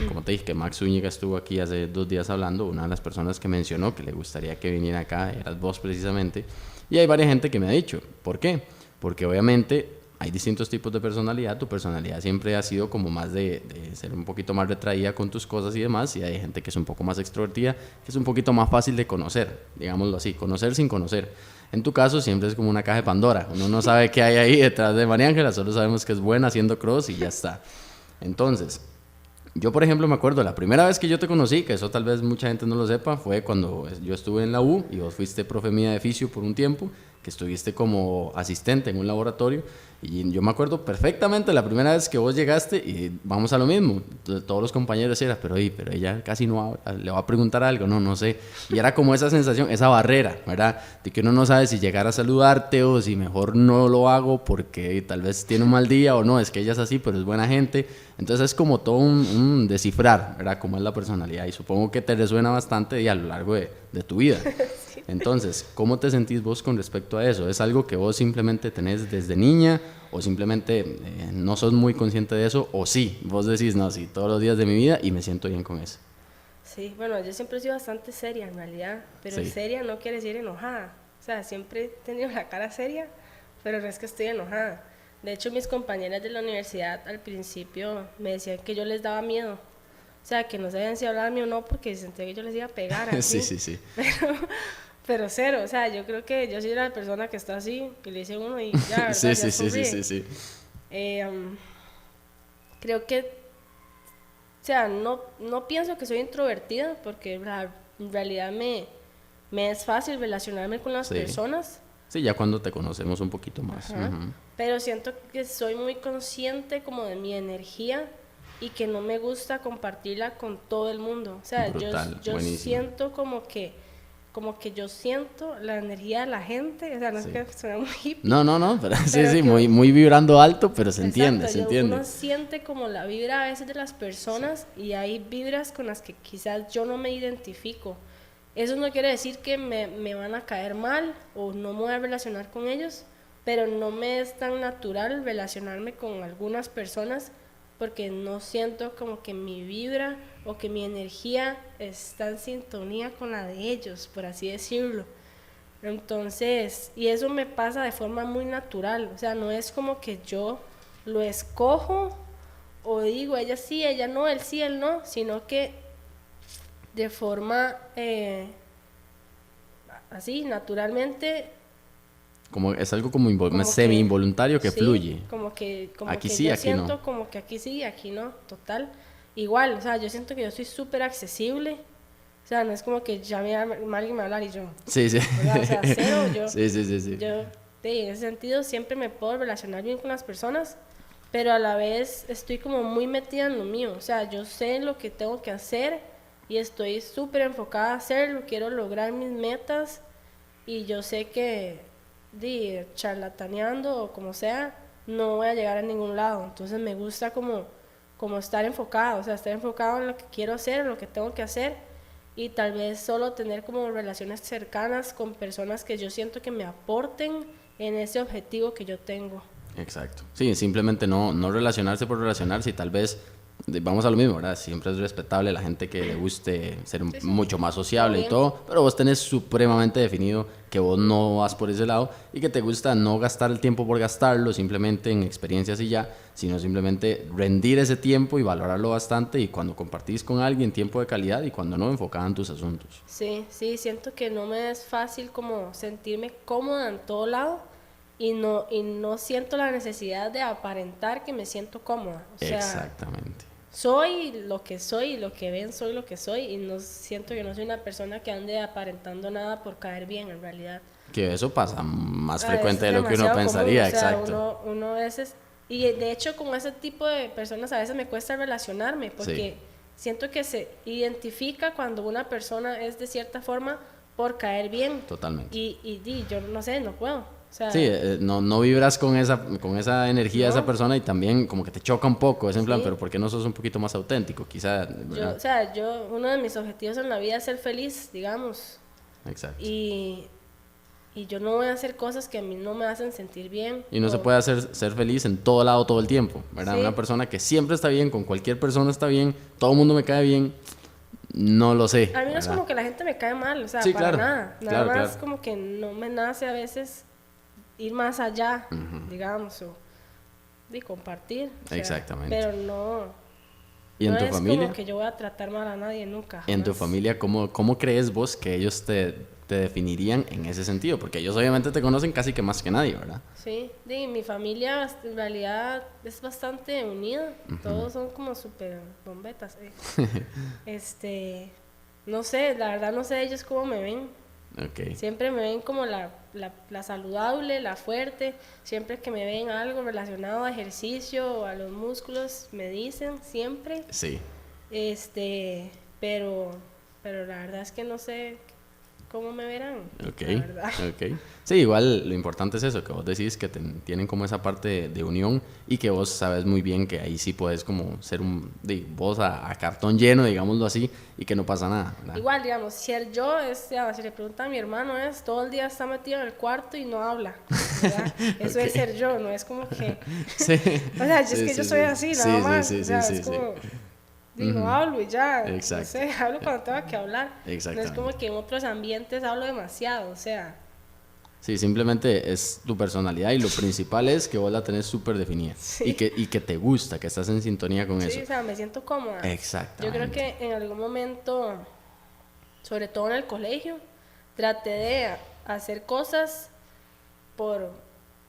como te dije, que Max Zúñiga estuvo aquí hace 2 días hablando, una de las personas que mencionó que le gustaría que viniera acá, eras vos precisamente, y hay varias gente que me ha dicho, ¿por qué? Porque obviamente hay distintos tipos de personalidad, tu personalidad siempre ha sido como más de ser un poquito más retraída con tus cosas y demás, y hay gente que es un poco más extrovertida, que es un poquito más fácil de conocer, digámoslo así, conocer sin conocer. En tu caso siempre es como una caja de Pandora, uno no sabe qué hay ahí detrás de María Ángela, solo sabemos que es buena haciendo cross y ya está. Entonces, yo por ejemplo me acuerdo, la primera vez que yo te conocí, que eso tal vez mucha gente no lo sepa, fue cuando yo estuve en la U y vos fuiste profe mía de fisio por un tiempo, que estuviste como asistente en un laboratorio, y yo me acuerdo perfectamente la primera vez que vos llegaste y vamos a lo mismo, todos los compañeros eran, pero ella casi no habla, le va a preguntar algo, no sé, y era como esa sensación, esa barrera, ¿verdad? De que uno no sabe si llegar a saludarte o si mejor no lo hago porque tal vez tiene un mal día o no, es que ella es así, pero es buena gente, entonces es como todo un descifrar, ¿verdad? Cómo es la personalidad, y supongo que te resuena bastante y a lo largo de tu vida. Entonces, ¿cómo te sentís vos con respecto a eso? ¿Es algo que vos simplemente tenés desde niña o simplemente no sos muy consciente de eso? O sí, vos decís, no, sí, todos los días de mi vida y me siento bien con eso. Sí, bueno, yo siempre he sido bastante seria en realidad, pero Sí. seria no quiere decir enojada. O sea, siempre he tenido la cara seria, pero no es que estoy enojada. De hecho, mis compañeras de la universidad al principio me decían que yo les daba miedo. O sea, que no sabían si hablarme o no porque sentía que yo les iba a pegar así. Sí. Pero cero, o sea, yo creo que yo soy la persona que está así, que le dice a uno y ya, ¿verdad? Sí. Ya sonríe. Creo que, o sea, no pienso que soy introvertida porque en realidad me es fácil relacionarme con las personas. Sí, ya cuando te conocemos un poquito más. Pero siento que soy muy consciente como de mi energía y que no me gusta compartirla con todo el mundo. O sea, brutal, yo buenísimo. siento como que yo siento la energía de la gente, o sea, no es que suena muy hippie. No, pero sí, muy vibrando alto, pero se entiende, Exacto, se entiende. Uno siente como la vibra a veces de las personas y hay vibras con las que quizás yo no me identifico. Eso no quiere decir que me van a caer mal o no me voy a relacionar con ellos, pero no me es tan natural relacionarme con algunas personas porque no siento como que mi vibra o que mi energía está en sintonía con la de ellos, por así decirlo. Entonces, y eso me pasa de forma muy natural, o sea, no es como que yo lo escojo o digo, ella sí, ella no, él sí, él no, sino que de forma así, naturalmente. Como es algo como semi-involuntario que sí, fluye. Como que aquí que sí, yo aquí siento no. como que aquí sí, aquí no, total. Igual, o sea, yo siento que yo soy súper accesible. O sea, no es como que llame a alguien me va a hablar y yo. Sí. ¿verdad? O sea, cero, yo. Sí. Yo, en ese sentido, siempre me puedo relacionar bien con las personas, pero a la vez estoy como muy metida en lo mío. O sea, yo sé lo que tengo que hacer y estoy súper enfocada a hacerlo, quiero lograr mis metas y yo sé que charlataneando o como sea, no voy a llegar a ningún lado. Entonces me gusta como estar enfocada, o sea, estar enfocado en lo que quiero hacer, en lo que tengo que hacer y tal vez solo tener como relaciones cercanas con personas que yo siento que me aporten en ese objetivo que yo tengo. Exacto. Sí, simplemente no relacionarse por relacionarse y tal vez, vamos a lo mismo, ¿verdad? Siempre es respetable la gente que le guste ser mucho más sociable y todo, pero vos tenés supremamente definido que vos no vas por ese lado y que te gusta no gastar el tiempo por gastarlo simplemente en experiencias y ya, sino simplemente rendir ese tiempo y valorarlo bastante y cuando compartís con alguien tiempo de calidad y cuando no, enfocada en tus asuntos. Sí, siento que no me es fácil como sentirme cómoda en todo lado y no siento la necesidad de aparentar que me siento cómoda. O sea, exactamente. Soy lo que soy y lo que ven soy lo que soy y no siento que no soy una persona que ande aparentando nada por caer bien en realidad. Que eso pasa más frecuente de lo que uno pensaría, común, o sea, exacto. Uno a veces, y de hecho con ese tipo de personas a veces me cuesta relacionarme porque siento que se identifica cuando una persona es de cierta forma por caer bien. Totalmente. Y yo no sé, no puedo. O sea, sí, no vibras con esa energía de esa persona y también como que te choca un poco, es en plan, pero ¿por qué no sos un poquito más auténtico? Quizá, uno de mis objetivos en la vida es ser feliz, digamos. Exacto. Y y yo no voy a hacer cosas que a mí no me hacen sentir bien. Y no se puede ser feliz en todo lado todo el tiempo, ¿verdad? Sí. Una persona que siempre está bien, con cualquier persona está bien, todo el mundo me cae bien, no lo sé. A mí no es ¿verdad? como que la gente me cae mal, o sea, Sí, para claro, nada. Nada claro, más claro. como que no me nace a veces ir más allá, digamos, o de compartir. O sea, Exactamente. pero no, ¿Y no en tu es familia? como que yo voy a tratar mal a nadie nunca. En tu jamás. familia, ¿cómo crees vos que ellos te definirían en ese sentido? Porque ellos obviamente te conocen casi que más que nadie, ¿verdad? Sí, mi familia en realidad es bastante unida. Todos son como súper bombetas. No sé, la verdad no sé ellos cómo me ven. Ok. Siempre me ven como la saludable, la fuerte. Siempre que me ven algo relacionado a ejercicio o a los músculos, me dicen siempre. Sí. Este, pero la verdad es que no sé cómo me verán. Ok, La verdad. ok. Sí, igual lo importante es eso, que vos decís que tienen como esa parte de unión y que vos sabes muy bien que ahí sí puedes como ser vos a cartón lleno, digámoslo así, y que no pasa nada, ¿verdad? Igual, digamos, si le pregunta a mi hermano, todo el día está metido en el cuarto y no habla, ¿verdad? Eso Ok. es ser yo, no es como que, Sí, o sea, es sí, que sí, yo soy sí. así, Sí, nada sí, más, sí, o sí, sea, es sí, sí. como, digo, hablo y ya, no Exacto. sé, hablo cuando tengo que hablar, no es Exactamente. como que en otros ambientes hablo demasiado, o sea, Sí, simplemente es tu personalidad y lo principal es que vos la tenés súper definida Sí. y que te gusta, que estás en sintonía con sí, eso. o sea, me siento cómoda. Yo creo Exactamente. que en algún momento, sobre todo en el colegio, traté de hacer cosas por,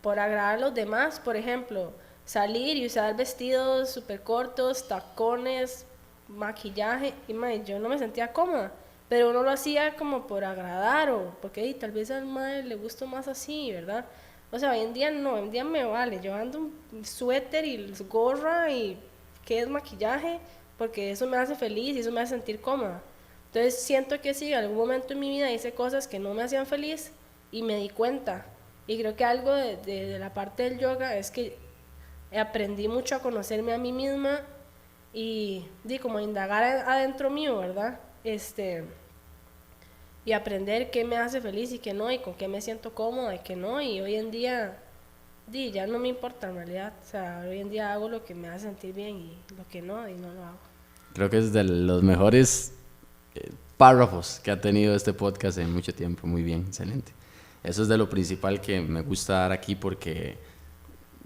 por agradar a los demás. Por ejemplo, salir y usar vestidos súper cortos, tacones, maquillaje. Y yo no me sentía cómoda. Pero uno lo hacía como por agradar o porque tal vez al madre le gusta más así, ¿verdad? O sea, hoy en día no, hoy en día me vale. Yo ando un suéter y gorra y qué es maquillaje, porque eso me hace feliz y eso me hace sentir cómoda. Entonces siento que sí, en algún momento en mi vida hice cosas que no me hacían feliz y me di cuenta. Y creo que algo de la parte del yoga es que aprendí mucho a conocerme a mí misma y di como a indagar adentro mío, ¿verdad? Y aprender qué me hace feliz y qué no, y con qué me siento cómoda y qué no. Y hoy en día, ya no me importa en realidad. O sea, hoy en día hago lo que me hace sentir bien y lo que no, y no lo hago. Creo que es de los mejores párrafos que ha tenido este podcast en mucho tiempo. Muy bien, excelente. Eso es de lo principal que me gusta dar aquí porque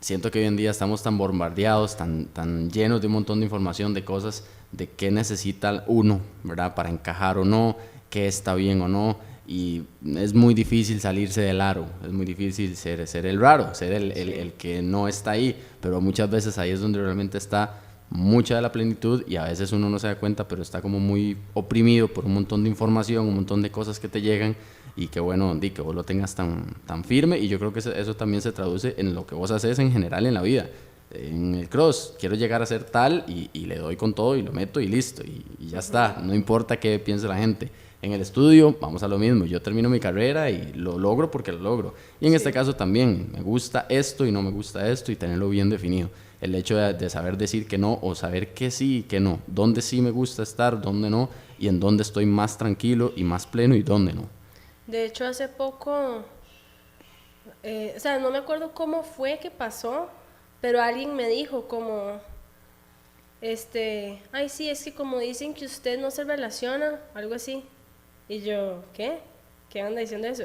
siento que hoy en día estamos tan bombardeados, tan llenos de un montón de información, de cosas, de qué necesita uno, ¿verdad? Para encajar o no, qué está bien o no. Y es muy difícil salirse del aro, es muy difícil ser el raro, ser el que no está ahí, pero muchas veces ahí es donde realmente está mucha de la plenitud y a veces uno no se da cuenta, pero está como muy oprimido por un montón de información, un montón de cosas que te llegan y que bueno, que vos lo tengas tan firme y yo creo que eso también se traduce en lo que vos haces en general en la vida. En el cross, quiero llegar a ser tal y le doy con todo y lo meto y listo y ya está, no importa qué piense la gente. En el estudio vamos a lo mismo, yo termino mi carrera y lo logro porque lo logro. Y en este caso también, me gusta esto y no me gusta esto y tenerlo bien definido. El hecho de saber decir que no o saber que sí y que no, dónde sí me gusta estar, dónde no, y en dónde estoy más tranquilo y más pleno y dónde no. De hecho, hace poco, o sea, no me acuerdo cómo fue que pasó, pero alguien me dijo como, ay sí, es que como dicen que usted no se relaciona, algo así. Y yo, ¿qué? ¿Qué anda diciendo eso?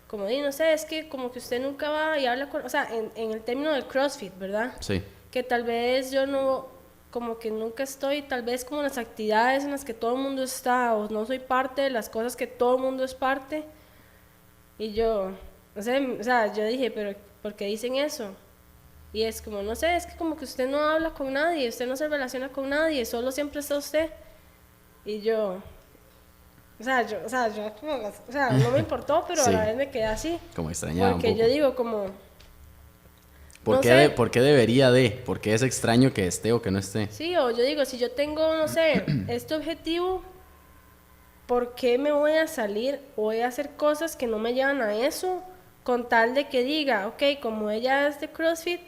Como no sé, es que como que usted nunca va y habla con, o sea, en el término del CrossFit, ¿verdad? Sí. Que tal vez yo no, como que nunca estoy, tal vez como en las actividades en las que todo el mundo está, o no soy parte de las cosas que todo el mundo es parte. Y yo, no sé, o sea, yo dije, pero ¿por qué dicen eso? Y es como, no sé, es que como que usted no habla con nadie, usted no se relaciona con nadie, solo siempre está usted. Y yo, no me importó, pero a Sí. la vez me quedé así. Como extrañaba un Porque poco. yo digo como, ¿Por no qué, sé. ¿Por qué debería de? ¿Por qué es extraño que esté o que no esté? Sí, o yo digo, si yo tengo, no sé, este objetivo, ¿por qué me voy a salir o voy a hacer cosas que no me llevan a eso? Con tal de que diga, ok, como ella es de CrossFit,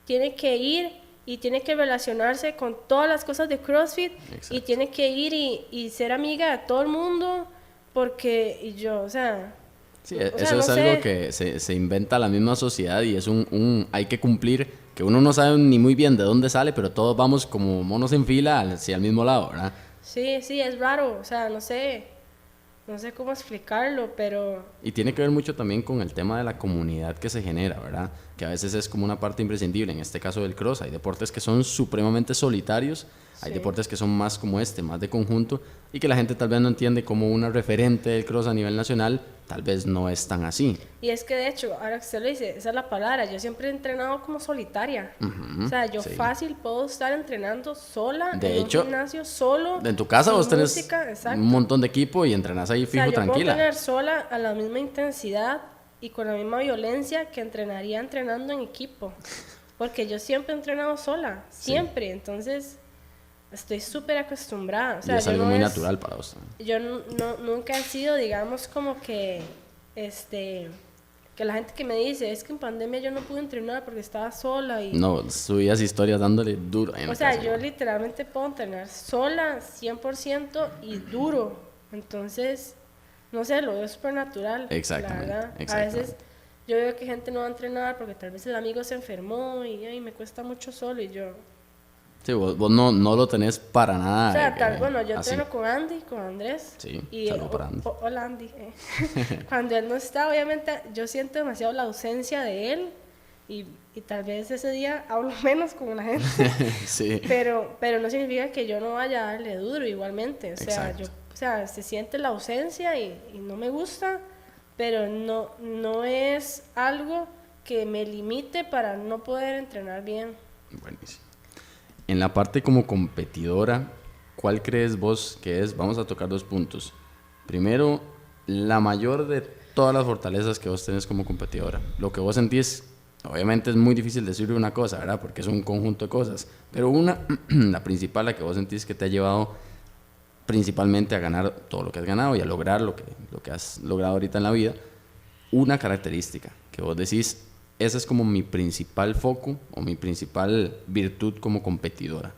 tiene que ir y tiene que relacionarse con todas las cosas de CrossFit. Exacto. Y tiene que ir y ser amiga de todo el mundo, porque, y yo, o sea, Sí, O sea, eso no es sé. algo que se inventa la misma sociedad y es hay que cumplir, que uno no sabe ni muy bien de dónde sale, pero todos vamos como monos en fila hacia el mismo lado, ¿verdad? Sí, sí, es raro, o sea, no sé cómo explicarlo, pero Y tiene que ver mucho también con el tema de la comunidad que se genera, ¿verdad? Que a veces es como una parte imprescindible, en este caso del cross. Hay deportes que son supremamente solitarios, hay sí. deportes que son más como este, más de conjunto, y que la gente tal vez no entiende como una referente del cross a nivel nacional, tal vez no es tan así. Y es que de hecho, ahora que usted lo dice, esa es la palabra, yo siempre he entrenado como solitaria. O sea, yo Sí. fácil puedo estar entrenando sola De en un hecho, gimnasio solo, en tu casa sin vos tenés música, un exacto. montón de equipo y entrenás ahí O sea, fijo, yo puedo tranquila. tener sola a la misma intensidad y con la misma violencia que entrenaría entrenando en equipo. Porque yo siempre he entrenado sola, Sí. siempre. Entonces, estoy súper acostumbrada. O Y sea, es yo algo no muy es, natural para vos también. yo nunca he sido, digamos, como que la gente que me dice, es que en pandemia yo no pude entrenar porque estaba sola y... No, subías historias dándole duro en O la sea, casa. yo literalmente puedo entrenar sola, 100% y duro. Entonces, no sé, lo veo súper natural, la Exactamente, verdad. A veces exactamente. yo veo que gente no va a entrenar porque tal vez el amigo se enfermó y ay, me cuesta mucho solo y yo... Sí, vos no lo tenés para O nada sea, bueno, yo así. entreno con Andy, con Andrés. Sí, Y, saludo para Andy. hola Andy. Cuando él no está, obviamente, yo siento demasiado la ausencia de él. Y tal vez ese día hablo menos con la gente. Sí, Pero no significa que yo no vaya a darle duro igualmente. exacto. O sea, se siente la ausencia y no me gusta. Pero no es algo que me limite para no poder entrenar bien. Buenísimo. En la parte como competidora, ¿cuál crees vos que es? Vamos a tocar dos puntos. Primero, la mayor de todas las fortalezas que vos tenés como competidora. Lo que vos sentís, obviamente es muy difícil decir una cosa, ¿verdad? Porque es un conjunto de cosas. Pero una, la principal, la que vos sentís que te ha llevado principalmente a ganar todo lo que has ganado y a lograr lo que has logrado ahorita en la vida, una característica que vos decís, esa es como mi principal foco o mi principal virtud como competidora.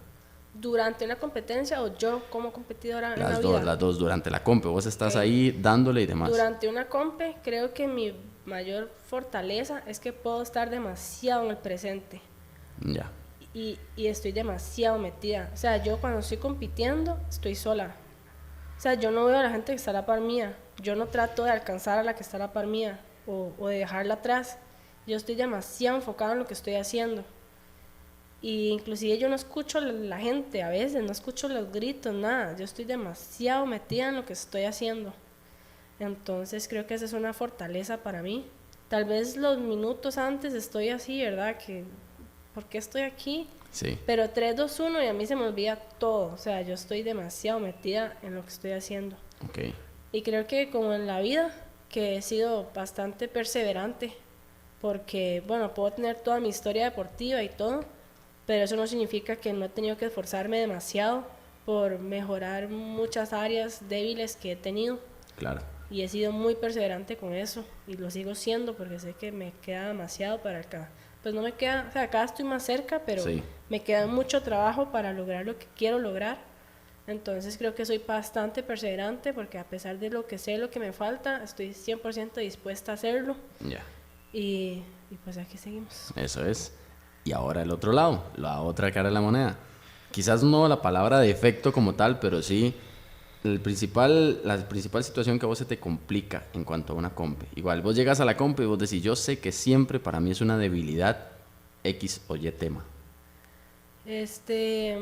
Durante una competencia o yo como competidora en la vida. Las dos durante la compe, vos estás Ok. ahí dándole y demás. Durante una compe, creo que mi mayor fortaleza es que puedo estar demasiado en el presente Ya, y estoy demasiado metida. O sea, yo cuando estoy compitiendo, estoy sola. O sea, yo no veo a la gente que está a la par mía. Yo no trato de alcanzar a la que está a la par mía o de dejarla atrás. Yo estoy demasiado enfocada en lo que estoy haciendo. Y inclusive yo no escucho a la gente a veces, no escucho los gritos, nada. Yo estoy demasiado metida en lo que estoy haciendo. Entonces creo que esa es una fortaleza para mí. Tal vez los minutos antes estoy así, ¿verdad? Que, ¿por qué estoy aquí? sí, Pero 3 2 1 y a mí se me olvida todo. O sea, yo estoy demasiado metida en lo que estoy haciendo. ok, Y creo que como en la vida, que he sido bastante perseverante. Porque, bueno, puedo tener toda mi historia deportiva y todo, pero eso no significa que no he tenido que esforzarme demasiado por mejorar muchas áreas débiles que he tenido. claro. Y he sido muy perseverante con eso y lo sigo siendo porque sé que me queda demasiado para acá. Pues no me queda, o sea, acá estoy más cerca, pero Sí. me queda mucho trabajo para lograr lo que quiero lograr. Entonces creo que soy bastante perseverante porque a pesar de lo que sé, lo que me falta, estoy 100% dispuesta a hacerlo. Ya, Y pues aquí seguimos. eso es. Y ahora el otro lado, la otra cara de la moneda. Quizás no la palabra defecto como tal, pero sí la principal situación que a vos se te complica en cuanto a una compe. Igual, vos llegas a la compe y vos decís, yo sé que siempre para mí es una debilidad X o Y tema. Este,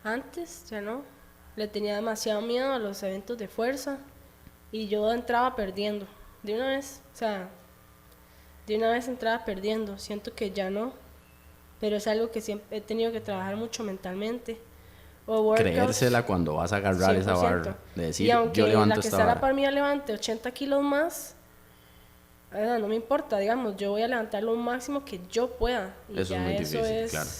antes ya no, le tenía demasiado miedo a los eventos de fuerza y yo entraba perdiendo de una vez, o sea, de una vez entraba perdiendo. Siento que ya no, pero es algo que siempre he tenido que trabajar mucho mentalmente. O workouts, Creérsela cuando vas a agarrar esa 100%. barra. De decir, Y aunque yo la levanto que esta está a la vara. par mía levante 80 kilos más, no me importa, digamos, yo voy a levantar lo máximo que yo pueda. Y Eso es ya muy eso difícil, es, claro.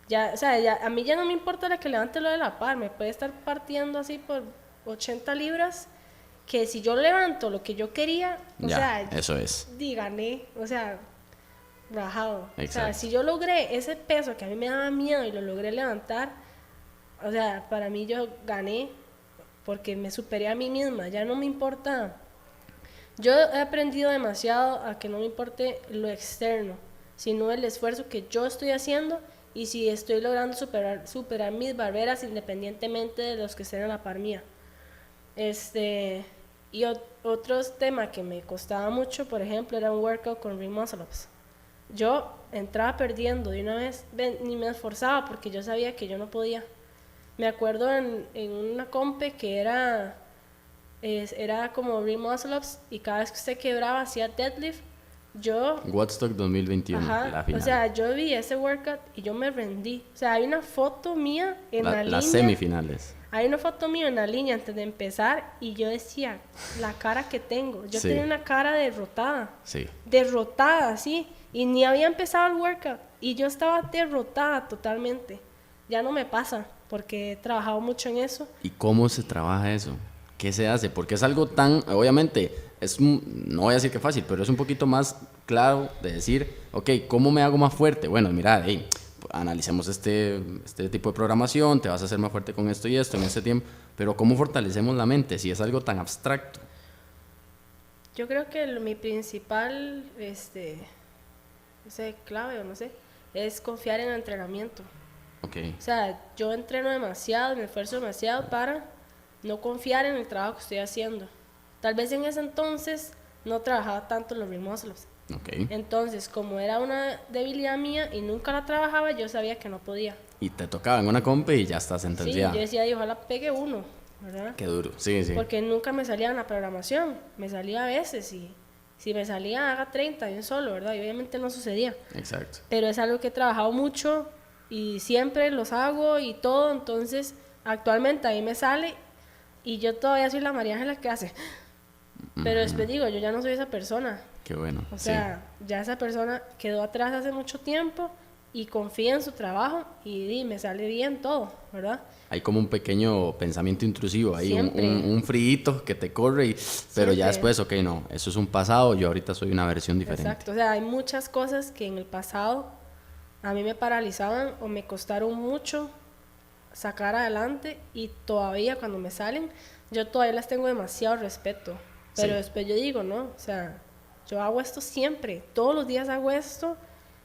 ya, o sea, ya, a mí ya no me importa la que levante lo de la par, me puede estar partiendo así por 80 libras, que si yo levanto lo que yo quería, o Ya, sea, eso es. gané, o sea, rajado. O sea, Exacto. si yo logré ese peso que a mí me daba miedo y lo logré levantar, o sea, para mí yo gané porque me superé a mí misma, ya no me importa. Yo he aprendido demasiado a que no me importe lo externo, sino el esfuerzo que yo estoy haciendo y si estoy logrando superar mis barreras independientemente de los que estén a la par mía. Y otros temas que me costaba mucho, por ejemplo, era un workout con ring muscle ups. Yo entraba perdiendo de una vez, ni me esforzaba porque yo sabía que yo no podía. Me acuerdo en una compe que era como ring muscle ups y cada vez que usted quebraba hacía deadlift. Yo Woodstock 2021, ajá, la final. o sea, yo vi ese workout y yo me rendí. O sea, hay una foto mía en la línea. Las semifinales. Hay una foto mía en la línea antes de empezar y yo decía, la cara que tengo. Yo tenía una cara derrotada. Sí. Derrotada, sí. Y ni había empezado el workout. Y yo estaba derrotada totalmente. Ya no me pasa porque he trabajado mucho en eso. ¿Y cómo se trabaja eso? ¿Qué se hace? Porque es algo tan, obviamente, no voy a decir que fácil, pero es un poquito más claro de decir, ok, ¿cómo me hago más fuerte? Bueno, mira, hey, analicemos este tipo de programación, te vas a hacer más fuerte con esto y esto en este tiempo, pero ¿cómo fortalecemos la mente si es algo tan abstracto? Yo creo que mi principal, no sé, clave o no sé, es confiar en el entrenamiento. Okay. O sea, yo entreno demasiado, me esfuerzo demasiado para no confiar en el trabajo que estoy haciendo. Tal vez en ese entonces no trabajaba tanto los ring muscle ups. Okay. Entonces, como era una debilidad mía y nunca la trabajaba, yo sabía que no podía. Y te tocaba en una compe y ya estás sentenciada. Sí, yo decía, ojalá pegue uno, ¿verdad? Qué duro, sí, sí. Porque nunca me salía en la programación, me salía a veces y si me salía haga 30 de un solo, ¿verdad? Y obviamente no sucedía. Exacto. Pero es algo que he trabajado mucho y siempre los hago y todo, entonces actualmente a mí me sale y yo todavía soy la María Ángela que hace. Pero después digo, yo ya no soy esa persona. Qué bueno. O sea, ya esa persona quedó atrás hace mucho tiempo y confía en su trabajo y me sale bien todo, ¿verdad? Hay como un pequeño pensamiento intrusivo, hay un friito que te corre, pero ya después, ok, no, eso es un pasado, yo ahorita soy una versión diferente. Exacto, o sea, hay muchas cosas que en el pasado a mí me paralizaban o me costaron mucho sacar adelante y todavía cuando me salen, yo todavía las tengo demasiado respeto. Pero después yo digo, no, o sea, yo hago esto siempre, todos los días hago esto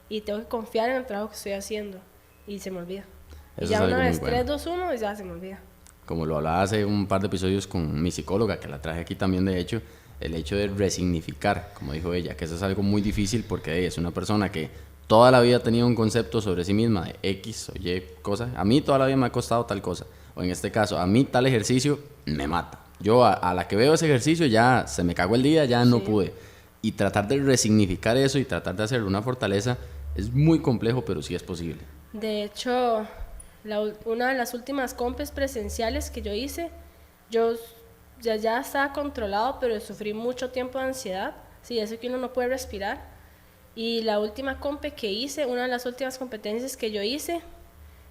y tengo que confiar en el trabajo que estoy haciendo y se me olvida. Eso y ya es una algo vez muy bueno. 3, 2, 1 y ya se me olvida. Como lo hablaba hace un par de episodios con mi psicóloga, que la traje aquí también de hecho, el hecho de resignificar, como dijo ella, que eso es algo muy difícil porque es una persona que toda la vida ha tenido un concepto sobre sí misma de X o Y cosas. A mí toda la vida me ha costado tal cosa, o en este caso, a mí tal ejercicio me mata. Yo a la que veo ese ejercicio ya se me cagó el día, ya no pude. Y tratar de resignificar eso y tratar de hacerlo una fortaleza es muy complejo, pero sí es posible. De hecho, una de las últimas compes presenciales que yo hice, yo ya estaba controlado, pero sufrí mucho tiempo de ansiedad, sí, eso que uno no puede respirar. Y la última compe que hice, una de las últimas competencias que yo hice,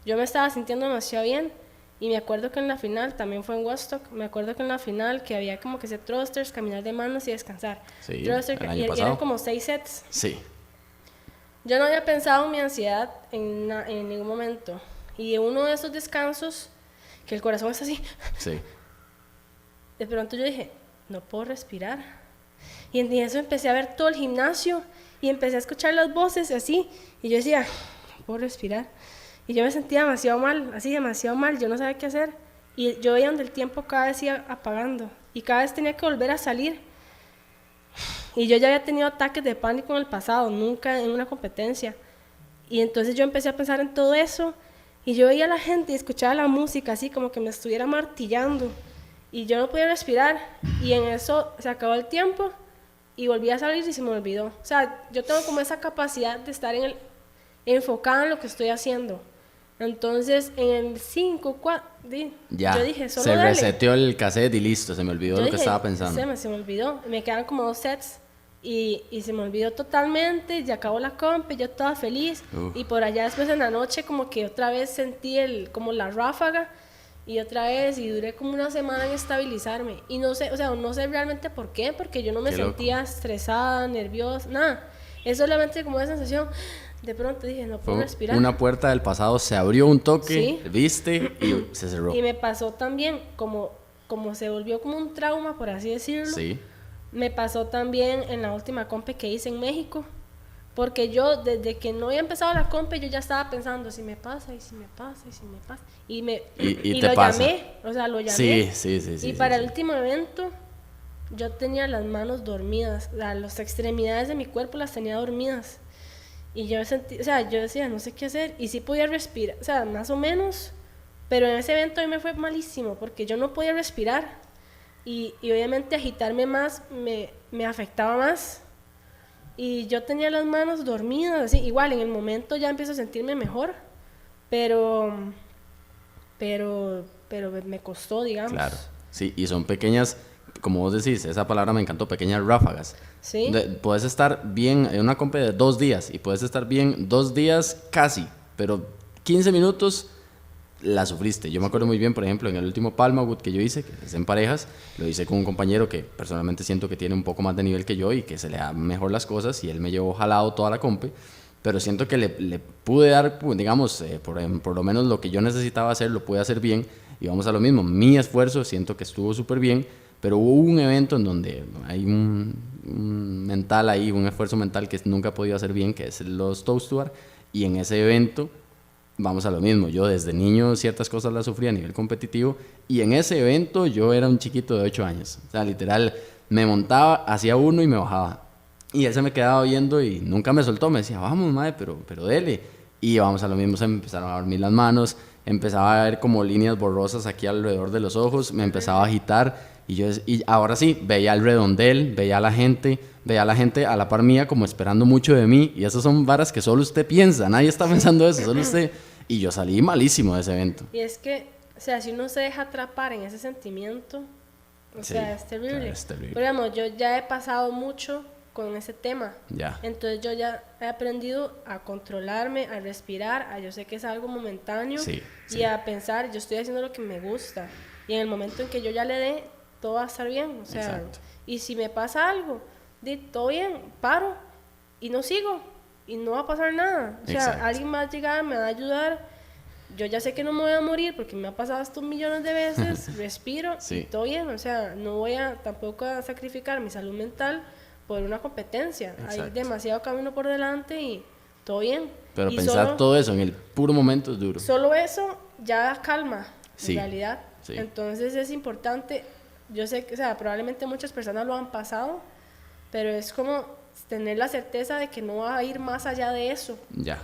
yo me estaba sintiendo demasiado bien. Y me acuerdo que en la final, también fue en Woodstock, me acuerdo que en la final que había como que hacer thrusters, caminar de manos y descansar. Sí, Thruster, el año y pasado. eran como 6 sets. Sí. Yo no había pensado en mi ansiedad en ningún momento. Y en uno de esos descansos, que el corazón está así, Sí. de pronto yo dije, no puedo respirar. Y en eso empecé a ver todo el gimnasio y empecé a escuchar las voces así. Y yo decía, no puedo respirar. Y yo me sentía demasiado mal, así demasiado mal, yo no sabía qué hacer. Y yo veía donde el tiempo cada vez iba apagando. Y cada vez tenía que volver a salir. Y yo ya había tenido ataques de pánico en el pasado, nunca en una competencia. Y entonces yo empecé a pensar en todo eso. Y yo veía a la gente y escuchaba la música así como que me estuviera martillando. Y yo no podía respirar. Y en eso se acabó el tiempo y volví a salir y se me olvidó. O sea, yo tengo como esa capacidad de estar enfocada en lo que estoy haciendo. Entonces, en el 5, 4, ya, yo dije, solo se dale. reseteó el cassette y listo, se me olvidó lo que estaba pensando. Se me olvidó, me quedan como 2 sets y se me olvidó totalmente, ya acabó la comp, yo toda feliz. Y por allá después en la noche como que otra vez sentí como la ráfaga y otra vez y duré como una semana en estabilizarme. Y no sé, o sea, no sé realmente por qué, porque yo no me sentía estresada, nerviosa, nada. Es solamente como una sensación. De pronto dije, no puedo respirar. Una puerta del pasado se abrió un toque, ¿Sí? viste y se cerró. Y me pasó también como como se volvió como un trauma, por así decirlo. Sí. Me pasó también en la última compe que hice en México, porque yo desde que no había empezado la compe yo ya estaba pensando si me pasa y si me pasa y si me pasa y te lo pasa. llamé, o sea, lo llamé. Sí. Y para el último evento yo tenía las manos dormidas, las extremidades de mi cuerpo las tenía dormidas. Y yo sentí, o sea, yo decía, no sé qué hacer, y sí podía respirar, o sea, más o menos, pero en ese evento a mí me fue malísimo, porque yo no podía respirar, y obviamente agitarme más me afectaba más, y yo tenía las manos dormidas, así, igual, en el momento ya empiezo a sentirme mejor, pero me costó, digamos. Claro, sí, y son pequeñas, como vos decís, esa palabra me encantó, pequeñas ráfagas. Sí. Puedes estar bien en una compe de 2 días y puedes estar bien 2 días casi, pero 15 minutos la sufriste. Yo me acuerdo muy bien, por ejemplo, en el último Palmawood que yo hice, que es en parejas, lo hice con un compañero que personalmente siento que tiene un poco más de nivel que yo y que se le da mejor las cosas, y él me llevó jalado toda la compe, pero siento que le pude dar, digamos, por lo menos lo que yo necesitaba hacer, lo pude hacer bien, y vamos a lo mismo, mi esfuerzo siento que estuvo súper bien, pero hubo un evento en donde hay un mental ahí, un esfuerzo mental que nunca he podido hacer bien, que es los Toast to Bar, y en ese evento vamos a lo mismo, yo desde niño ciertas cosas las sufrí a nivel competitivo, y en ese evento yo era un chiquito de 8 años, o sea, literal, me montaba, hacía uno y me bajaba, y él se me quedaba viendo y nunca me soltó, me decía, vamos madre, pero dele, y vamos a lo mismo, se me empezaron a dormir las manos, empezaba a ver como líneas borrosas aquí alrededor de los ojos, me empezaba a agitar, y ahora sí, veía el redondel, veía a la gente a la par mía como esperando mucho de mí, y esas son varas que solo usted piensa, nadie está pensando eso, solo usted, y yo salí malísimo de ese evento. Y es que, o sea, si uno se deja atrapar en ese sentimiento, o Sí, sea, es terrible. claro, es terrible. Pero digamos, yo ya he pasado mucho con ese tema. Ya. Entonces yo ya he aprendido a controlarme, a respirar, a yo sé que es algo momentáneo, Sí, y sí. a pensar, yo estoy haciendo lo que me gusta. Y en el momento en que yo ya le dé, todo va a estar bien. O sea, Exacto. y si me pasa algo, todo bien, paro y no sigo. Y no va a pasar nada. O sea, Exacto. alguien va a llegar, me va a ayudar. Yo ya sé que no me voy a morir porque me ha pasado esto millones de veces. Respiro Sí. y todo bien. O sea, no voy a tampoco a sacrificar mi salud mental por una competencia. Hay Exacto. demasiado camino por delante y todo bien. Pero y pensar todo eso en el puro momento es duro. Solo eso ya da calma, Sí. en realidad. Sí. Entonces es importante. Yo sé que, o sea, probablemente muchas personas lo han pasado, pero es como tener la certeza de que no va a ir más allá de eso. Ya.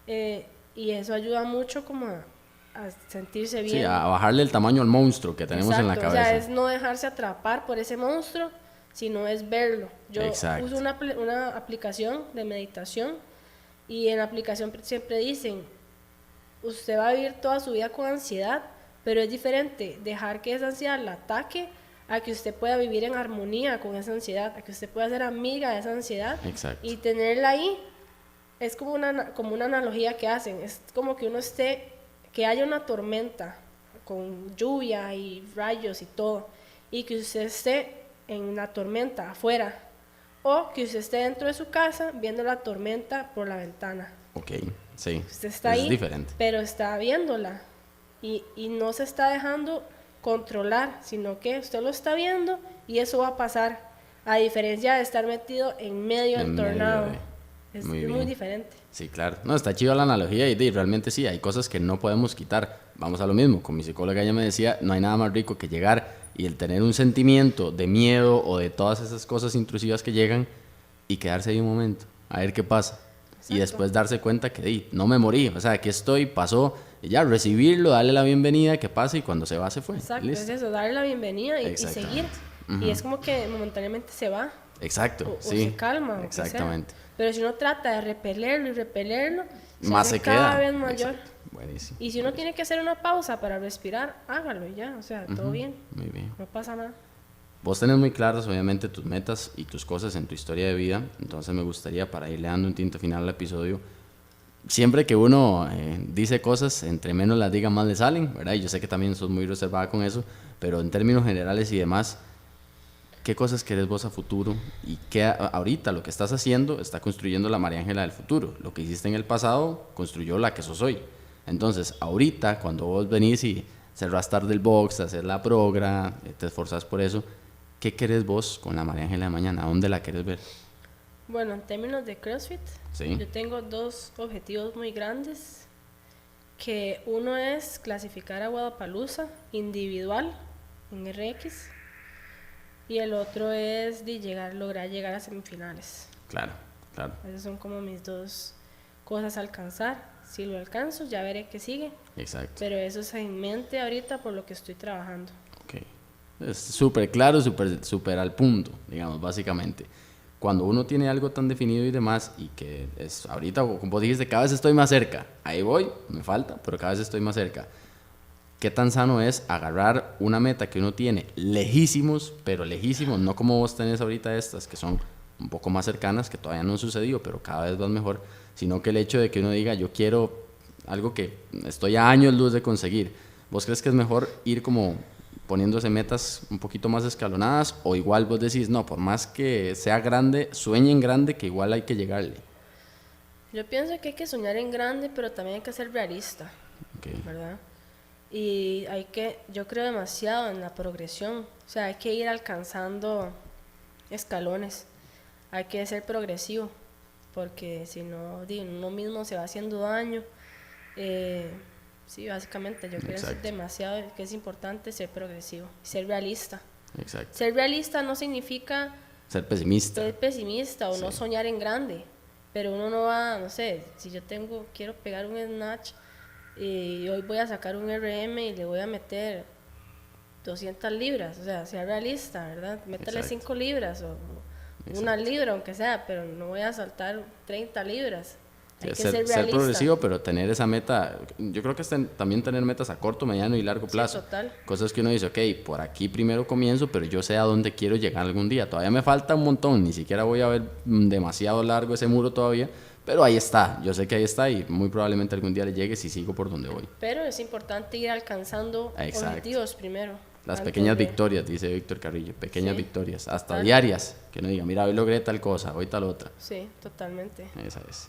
Y eso ayuda mucho como a sentirse bien. Sí, a bajarle el tamaño al monstruo que tenemos en la Exacto, cabeza. o sea, es no dejarse atrapar por ese monstruo, sino es verlo. Yo Exacto. uso una aplicación de meditación, y en la aplicación siempre dicen, usted va a vivir toda su vida con ansiedad, pero es diferente dejar que esa ansiedad la ataque a que usted pueda vivir en armonía con esa ansiedad, a que usted pueda ser amiga de esa ansiedad. Exacto. Y tenerla ahí es como una analogía que hacen, es como que uno esté, que haya una tormenta con lluvia y rayos y todo, y que usted esté en la tormenta afuera, o que usted esté dentro de su casa viendo la tormenta por la ventana. Ok, sí. Usted está es ahí, diferente. pero está viéndola, y no se está dejando controlar, sino que usted lo está viendo y eso va a pasar, a diferencia de estar metido en medio del tornado. Es muy diferente. Sí, claro. No, está chido la analogía, y realmente sí, hay cosas que no podemos quitar. Vamos a lo mismo, con mi psicóloga ella me decía, no hay nada más rico que llegar y el tener un sentimiento de miedo o de todas esas cosas intrusivas que llegan y quedarse ahí un momento, a ver qué pasa. Exacto. Y después darse cuenta que no me morí, o sea, aquí estoy, pasó, y ya recibirlo, darle la bienvenida, que pase, y cuando se va, se fue. Exacto, ¿Listo? es eso, darle la bienvenida y seguir. Y es como que momentáneamente se va. Exacto, o sí. se calma. Exactamente. Pero si uno trata de repelerlo, más se queda. Cada vez mayor. Exacto. Buenísimo. Y si uno tiene que hacer una pausa para respirar, hágalo y ya, o sea, todo bien. Muy bien. No pasa nada. Vos tenés muy claras, obviamente, tus metas y tus cosas en tu historia de vida. Entonces me gustaría, para irle dando un tinte final al episodio, siempre que uno dice cosas, entre menos las diga, más le salen, ¿verdad? Y yo sé que también sos muy reservada con eso, pero en términos generales y demás, ¿qué cosas querés vos a futuro? Y qué ahorita lo que estás haciendo está construyendo la María Ángela del futuro. Lo que hiciste en el pasado construyó la que sos hoy. Entonces, ahorita, cuando vos venís y cerrás tarde el box, hacer la progra, te esforzás por eso. ¿Qué querés vos con la María Ángela de mañana? ¿A dónde la querés ver? Bueno, en términos de CrossFit, Sí. yo tengo dos objetivos muy grandes, que uno es clasificar a Guadalajara individual en RX y el otro es lograr llegar a semifinales. Claro, claro. Esas son como mis dos cosas a alcanzar. Si lo alcanzo, ya veré qué sigue. Exacto. Pero eso es en mente ahorita por lo que estoy trabajando. Ok. Es súper claro, súper al punto, digamos, básicamente. Cuando uno tiene algo tan definido y demás, y que es ahorita, como vos dijiste, cada vez estoy más cerca. Ahí voy, me falta, pero cada vez estoy más cerca. ¿Qué tan sano es agarrar una meta que uno tiene lejísimos, pero lejísimos, no como vos tenés ahorita estas, que son un poco más cercanas, que todavía no han sucedido, pero cada vez vas mejor, sino que el hecho de que uno diga, yo quiero algo que estoy a años luz de conseguir? ¿Vos crees que es mejor ir como poniéndose metas un poquito más escalonadas, o igual vos decís, no, por más que sea grande, sueñen grande, que igual hay que llegarle? Yo pienso que hay que soñar en grande, pero también hay que ser realista, Okay. ¿verdad? Y yo creo demasiado en la progresión, o sea, hay que ir alcanzando escalones, hay que ser progresivo, porque si no, uno mismo se va haciendo daño. Sí, básicamente yo creo que es importante ser progresivo, ser realista. Exacto. Ser realista no significa ser pesimista o no soñar en grande, pero uno no va, no sé, si yo quiero pegar un snatch y hoy voy a sacar un RM y le voy a meter 200 libras, o sea, sea realista, ¿verdad? Métale 5 libras o una libra, aunque sea, pero no voy a saltar 30 libras. Hay que ser realista. Ser progresivo, pero tener esa meta. Yo creo que es también tener metas a corto, mediano y largo plazo. Sí, total. Cosas que uno dice, ok, por aquí primero comienzo, pero yo sé a dónde quiero llegar algún día. Todavía me falta un montón, ni siquiera voy a ver demasiado largo ese muro todavía, pero ahí está. Yo sé que ahí está y muy probablemente algún día le llegue si sigo por donde voy. Pero es importante ir alcanzando objetivos primero. Las pequeñas victorias, dice Víctor Carrillo, pequeñas victorias, hasta diarias, que uno diga, mira, hoy logré tal cosa, hoy tal otra. Sí, totalmente. Esa es.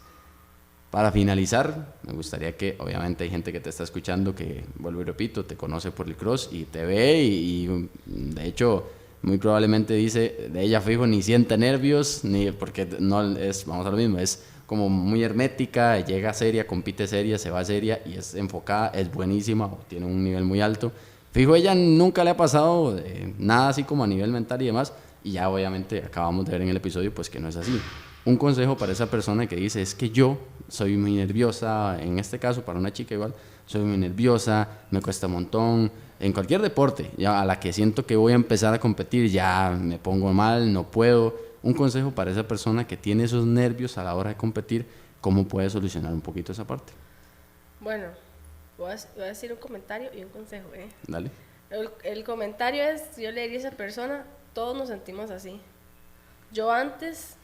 Para finalizar, me gustaría que, obviamente hay gente que te está escuchando que, vuelvo y repito, te conoce por el cross y te ve y de hecho, muy probablemente dice, de ella fijo, ni siente nervios, ni porque no es, vamos a lo mismo, es como muy hermética, llega seria, compite seria, se va seria y es enfocada, es buenísima, tiene un nivel muy alto. Fijo, ella nunca le ha pasado nada así como a nivel mental y demás, y ya obviamente acabamos de ver en el episodio pues que no es así. Un consejo para esa persona que dice, es que yo soy muy nerviosa, en este caso para una chica igual, soy muy nerviosa, me cuesta un montón, en cualquier deporte, ya a la que siento que voy a empezar a competir ya me pongo mal, no puedo. Un consejo para esa persona que tiene esos nervios a la hora de competir, ¿cómo puede solucionar un poquito esa parte? Bueno, voy a decir un comentario y un consejo, Dale. El comentario es, yo le diría a esa persona, todos nos sentimos así. Yo antes,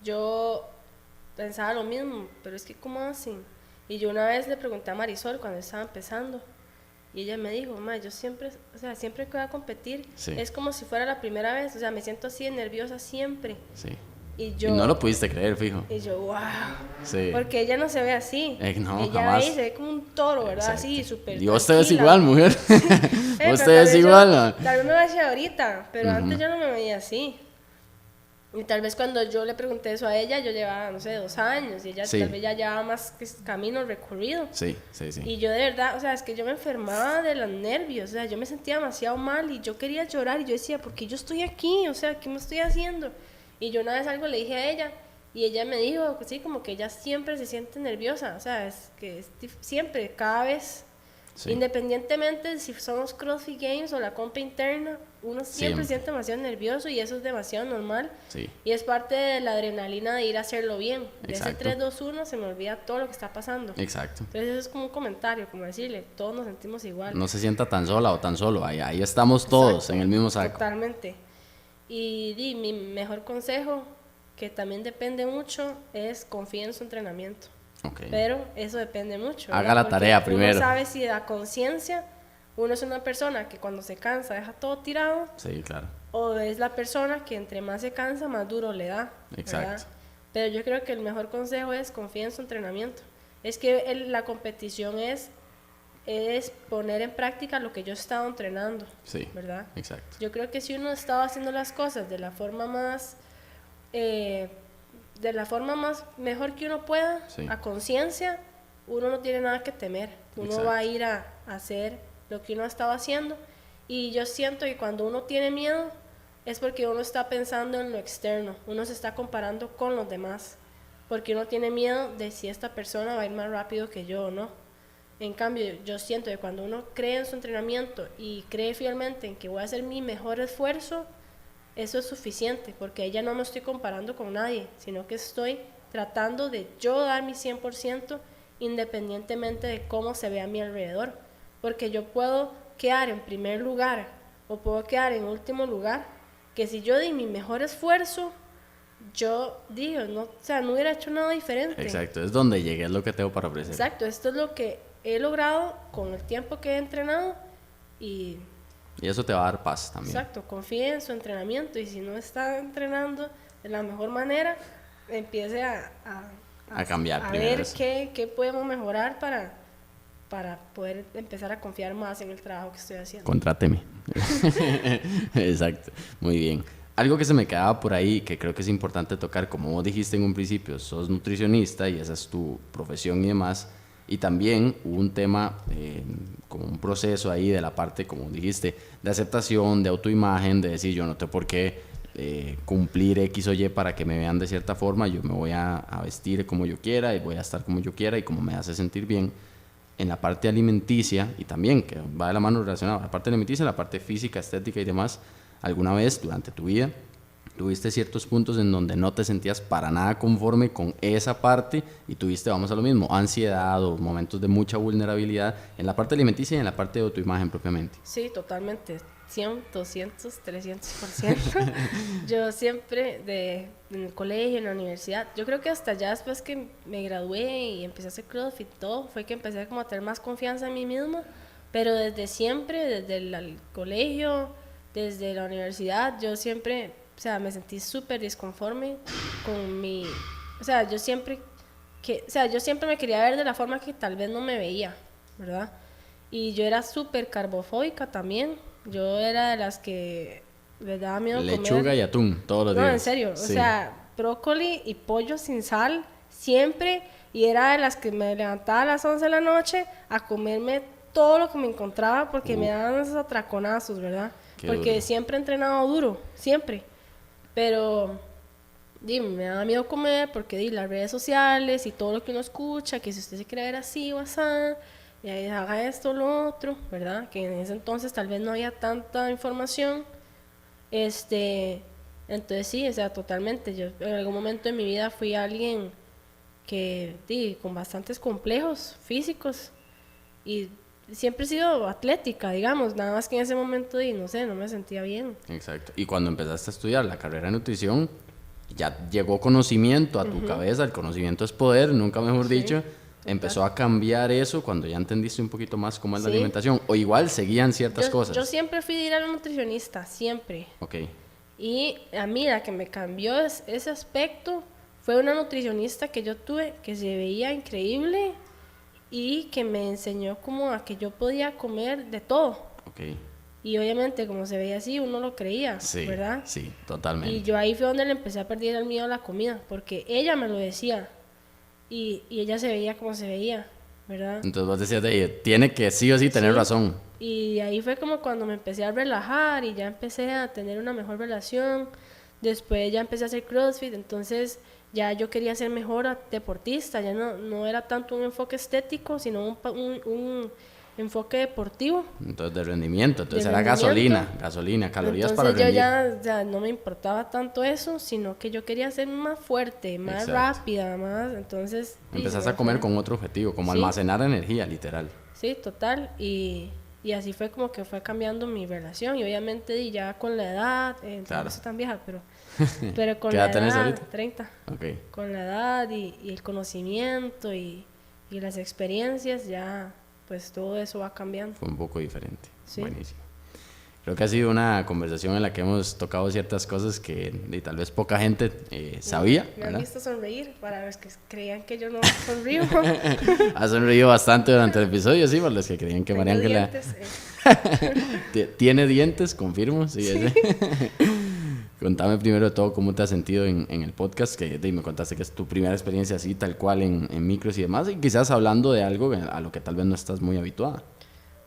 yo pensaba lo mismo, pero es que ¿cómo así? Y yo una vez le pregunté a Marisol cuando estaba empezando, y ella me dijo, ma, yo siempre, o sea, siempre que voy a competir, es como si fuera la primera vez, o sea, me siento así de nerviosa siempre. Sí. Y no lo pudiste creer, fijo. Y yo, wow. Sí. Porque ella no se ve así. No, ella jamás. ahí se ve como un toro, ¿verdad? Exacto. Así, súper. Y vos te ves igual, mujer. Vos te ves igual, ¿no? Tal vez me vaya ahorita, pero antes yo no me veía así. Y tal vez cuando yo le pregunté eso a ella, yo llevaba, no sé, 2 años, y ella tal vez ya llevaba más camino recorrido. Sí. Y yo de verdad, o sea, es que yo me enfermaba de los nervios, o sea, yo me sentía demasiado mal y yo quería llorar y yo decía, ¿por qué yo estoy aquí? O sea, ¿qué me estoy haciendo? Y yo una vez algo le dije a ella y ella me dijo, pues sí, como que ella siempre se siente nerviosa, o sea, es que siempre, cada vez, independientemente si son los CrossFit Games o la compa interna, uno siempre se siente demasiado nervioso y eso es demasiado normal. Y es parte de la adrenalina de ir a hacerlo bien. De ese 3-2-1 se me olvida todo lo que está pasando. Exacto. Entonces eso es como un comentario, como decirle, todos nos sentimos igual. No se sienta tan sola o tan solo, ahí estamos todos en el mismo saco. Totalmente. Y mi mejor consejo, que también depende mucho, es confíe en su entrenamiento. Pero eso depende mucho. Haga la tarea primero. Uno sabe si da conciencia, uno es una persona que cuando se cansa deja todo tirado. Sí, claro. O es la persona que entre más se cansa, más duro le da. Exacto. ¿verdad? Pero yo creo que el mejor consejo es confíe en su entrenamiento. Es que la competición es es poner en práctica lo que yo estaba entrenando, Sí, ¿verdad? exacto. Yo creo que si uno estaba haciendo las cosas eh, de la forma más mejor que uno pueda, Sí. a conciencia, uno no tiene nada que temer. Uno Exacto. va a ir a hacer lo que uno estaba haciendo. Y yo siento que cuando uno tiene miedo es porque uno está pensando en lo externo, uno se está comparando con los demás, porque uno tiene miedo de si esta persona va a ir más rápido que yo o no. En cambio, yo siento que cuando uno cree en su entrenamiento y cree fielmente en que voy a hacer mi mejor esfuerzo, eso es suficiente, porque ahí ya no me estoy comparando con nadie, sino que estoy tratando de yo dar mi 100% independientemente de cómo se ve a mi alrededor, porque yo puedo quedar en primer lugar o puedo quedar en último lugar, que si yo di mi mejor esfuerzo, yo digo, no, o sea, no hubiera hecho nada diferente. Exacto, es donde llegué, es lo que tengo para ofrecer. Exacto, esto es lo que he logrado con el tiempo que he entrenado y Y eso te va a dar paz también. exacto, confíe en su entrenamiento y si no está entrenando de la mejor manera, empiece A cambiar a primero ver eso. qué podemos mejorar para poder empezar a confiar más en el trabajo que estoy haciendo. Contráteme. Exacto, muy bien. Algo que se me quedaba por ahí, que creo que es importante tocar, como vos dijiste en un principio, sos nutricionista y esa es tu profesión y demás, y también hubo un tema, como un proceso ahí de la parte, como dijiste, de aceptación, de autoimagen, de decir yo no tengo por qué cumplir X o Y para que me vean de cierta forma, yo me voy a vestir como yo quiera y voy a estar como yo quiera y como me hace sentir bien. En la parte alimenticia, y también que va de la mano relacionada, la parte alimenticia, la parte física, estética y demás, alguna vez durante tu vida tuviste ciertos puntos en donde no te sentías para nada conforme con esa parte y tuviste, vamos a lo mismo, ansiedad o momentos de mucha vulnerabilidad en la parte alimenticia y en la parte de autoimagen propiamente. Sí, totalmente, 100, 200, 300%. Yo siempre, en el colegio, en la universidad, yo creo que hasta ya después que me gradué y empecé a hacer CrossFit y todo, fue que empecé como a tener más confianza en mí misma, pero desde siempre, desde el colegio, desde la universidad, yo siempre, o sea, me sentí súper disconforme con mi, o sea, yo siempre me quería ver de la forma que tal vez no me veía, ¿verdad? Y yo era súper carbofóbica también. Yo era de las que les daba miedo Lechuga comer. y atún todos los No, días. en serio. Sí. O sea, brócoli y pollo sin sal, siempre. Y era de las que me levantaba a las 11 de la noche a comerme todo lo que me encontraba porque me daban esos atraconazos, ¿verdad? Qué Porque duro. siempre he entrenado duro, siempre. Pero me da miedo comer porque las redes sociales y todo lo que uno escucha, que si usted se quiere ver así o así, y ahí haga esto o lo otro, ¿verdad? Que en ese entonces tal vez no había tanta información. Entonces sí, o sea, totalmente. Yo en algún momento de mi vida fui alguien con bastantes complejos físicos y siempre he sido atlética, digamos, nada más que en ese momento, no sé, no me sentía bien. Exacto. Y cuando empezaste a estudiar la carrera de nutrición, ya llegó conocimiento a tu cabeza, el conocimiento es poder, nunca mejor Sí, dicho. total. Empezó a cambiar eso cuando ya entendiste un poquito más cómo es la Sí. alimentación. O igual seguían ciertas cosas. Yo siempre fui de ir a la nutricionista, siempre. Ok, Y a mí la que me cambió ese aspecto fue una nutricionista que yo tuve que se veía increíble y que me enseñó como a que yo podía comer de todo. ok. Y obviamente como se veía así, uno lo creía, Sí, ¿verdad? sí, totalmente. Y yo ahí fue donde le empecé a perder el miedo a la comida, porque ella me lo decía y ella se veía como se veía, ¿verdad? Entonces vos decías de ella, tiene que sí o sí tener Sí. razón. Y ahí fue como cuando me empecé a relajar y ya empecé a tener una mejor relación. Después ya empecé a hacer CrossFit, entonces ya yo quería ser mejor deportista, ya no era tanto un enfoque estético, sino un enfoque deportivo. Entonces de rendimiento, entonces De era rendimiento. gasolina, calorías Entonces para yo rendir. ya, o sea, no me importaba tanto eso, sino que yo quería ser más fuerte, más Exacto. rápida, más, entonces... Empezaste a comer con otro objetivo, como Sí. almacenar energía, literal. Sí, total, y así fue como que fue cambiando mi relación, y obviamente ya con la edad, Claro. no soy tan vieja, pero con ¿Qué la edad tenés edad, ahorita? 30, Ok, con la edad y el conocimiento y las experiencias, ya pues todo eso va cambiando. fue un poco diferente. Sí. Buenísimo. Creo que ha sido una conversación en la que hemos tocado ciertas cosas que tal vez poca gente sabía. Me han visto sonreír para los que creían que yo no sonrío. Ha sonreído bastante durante el episodio, sí, para los que creían que María Ángela tiene dientes, confirmo. Sí, sí. Contame primero de todo cómo te has sentido en el podcast, que me contaste que es tu primera experiencia así, tal cual en micros y demás, y quizás hablando de algo a lo que tal vez no estás muy habituada.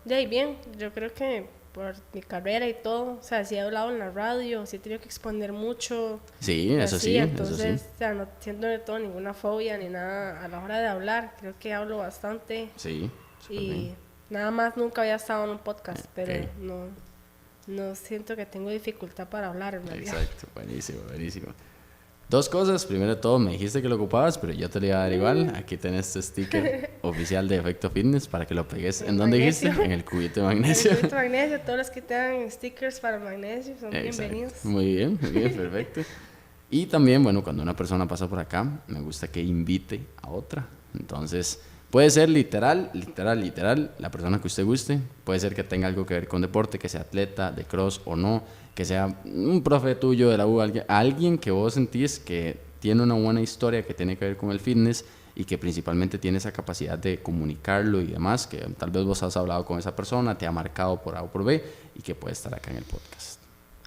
De ahí bien, yo creo que por mi carrera y todo, o sea, sí he hablado en la radio, sí he tenido que exponer mucho. Sí, eso así, sí, entonces, eso sí. o sea, no siento de todo ninguna fobia ni nada a la hora de hablar, creo que hablo bastante. Sí, Y bien. nada más nunca había estado en un podcast, pero Ok. no siento que tengo dificultad para hablar en realidad. Exacto, buenísimo, buenísimo. Dos cosas, primero de todo me dijiste que lo ocupabas, pero yo te lo iba a dar igual. Aquí tenés tu sticker oficial de Efecto Fitness para que lo pegues. ¿En dónde dijiste? En el cubito de magnesio. El cubito de magnesio, todos los que tengan stickers para magnesio son bienvenidos. Muy bien, perfecto. Y también, bueno, cuando una persona pasa por acá, me gusta que invite a otra. Entonces, puede ser literal, la persona que usted guste. Puede ser que tenga algo que ver con deporte, que sea atleta, de cross o no, que sea un profe tuyo de la U, alguien que vos sentís que tiene una buena historia que tiene que ver con el fitness y que principalmente tiene esa capacidad de comunicarlo y demás, que tal vez vos has hablado con esa persona, te ha marcado por A o por B y que puede estar acá en el podcast.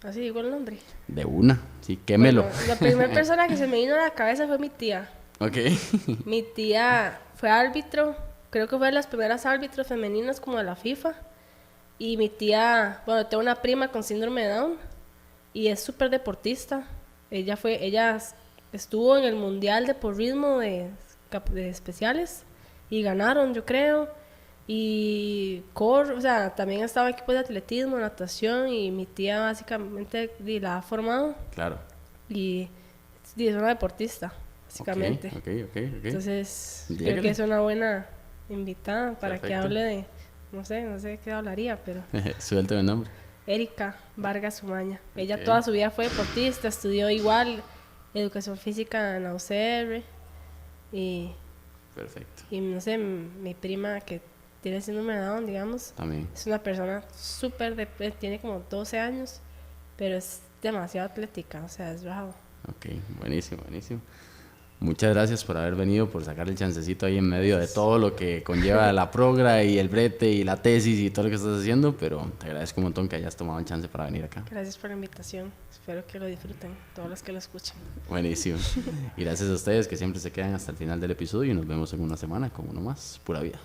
Así digo el nombre. De una, sí, quémelo. Bueno, la primera persona que se me vino a la cabeza fue mi tía. Ok. Mi tía fue árbitro, creo que fue de las primeras árbitros femeninas como de la FIFA. Y mi tía, bueno, tengo una prima con síndrome de Down y es súper deportista. Ella estuvo en el mundial de porrismo de especiales y ganaron, yo creo. Y o sea, también estaba en equipos de atletismo, natación, y mi tía básicamente la ha formado Claro. y es una deportista, básicamente. Ok. Entonces, creo Llégale. que es una buena invitada para que Perfecto. hable de, no sé qué hablaría, pero Suéltame el nombre. Erika Vargas Umaña. Ella Ok. toda su vida fue deportista, estudió igual educación física en la UCR y Perfecto. no sé, mi prima que tiene síndrome de Down, digamos, También. es una persona tiene como 12 años, pero es demasiado atlética, o sea, es bravo. Ok, buenísimo. Muchas gracias por haber venido, por sacar el chancecito ahí en medio de todo lo que conlleva la progra y el brete y la tesis y todo lo que estás haciendo, pero te agradezco un montón que hayas tomado el chance para venir acá. Gracias por la invitación, espero que lo disfruten, todos los que lo escuchen. Buenísimo. Y gracias a ustedes que siempre se quedan hasta el final del episodio y nos vemos en una semana con uno más. Pura vida.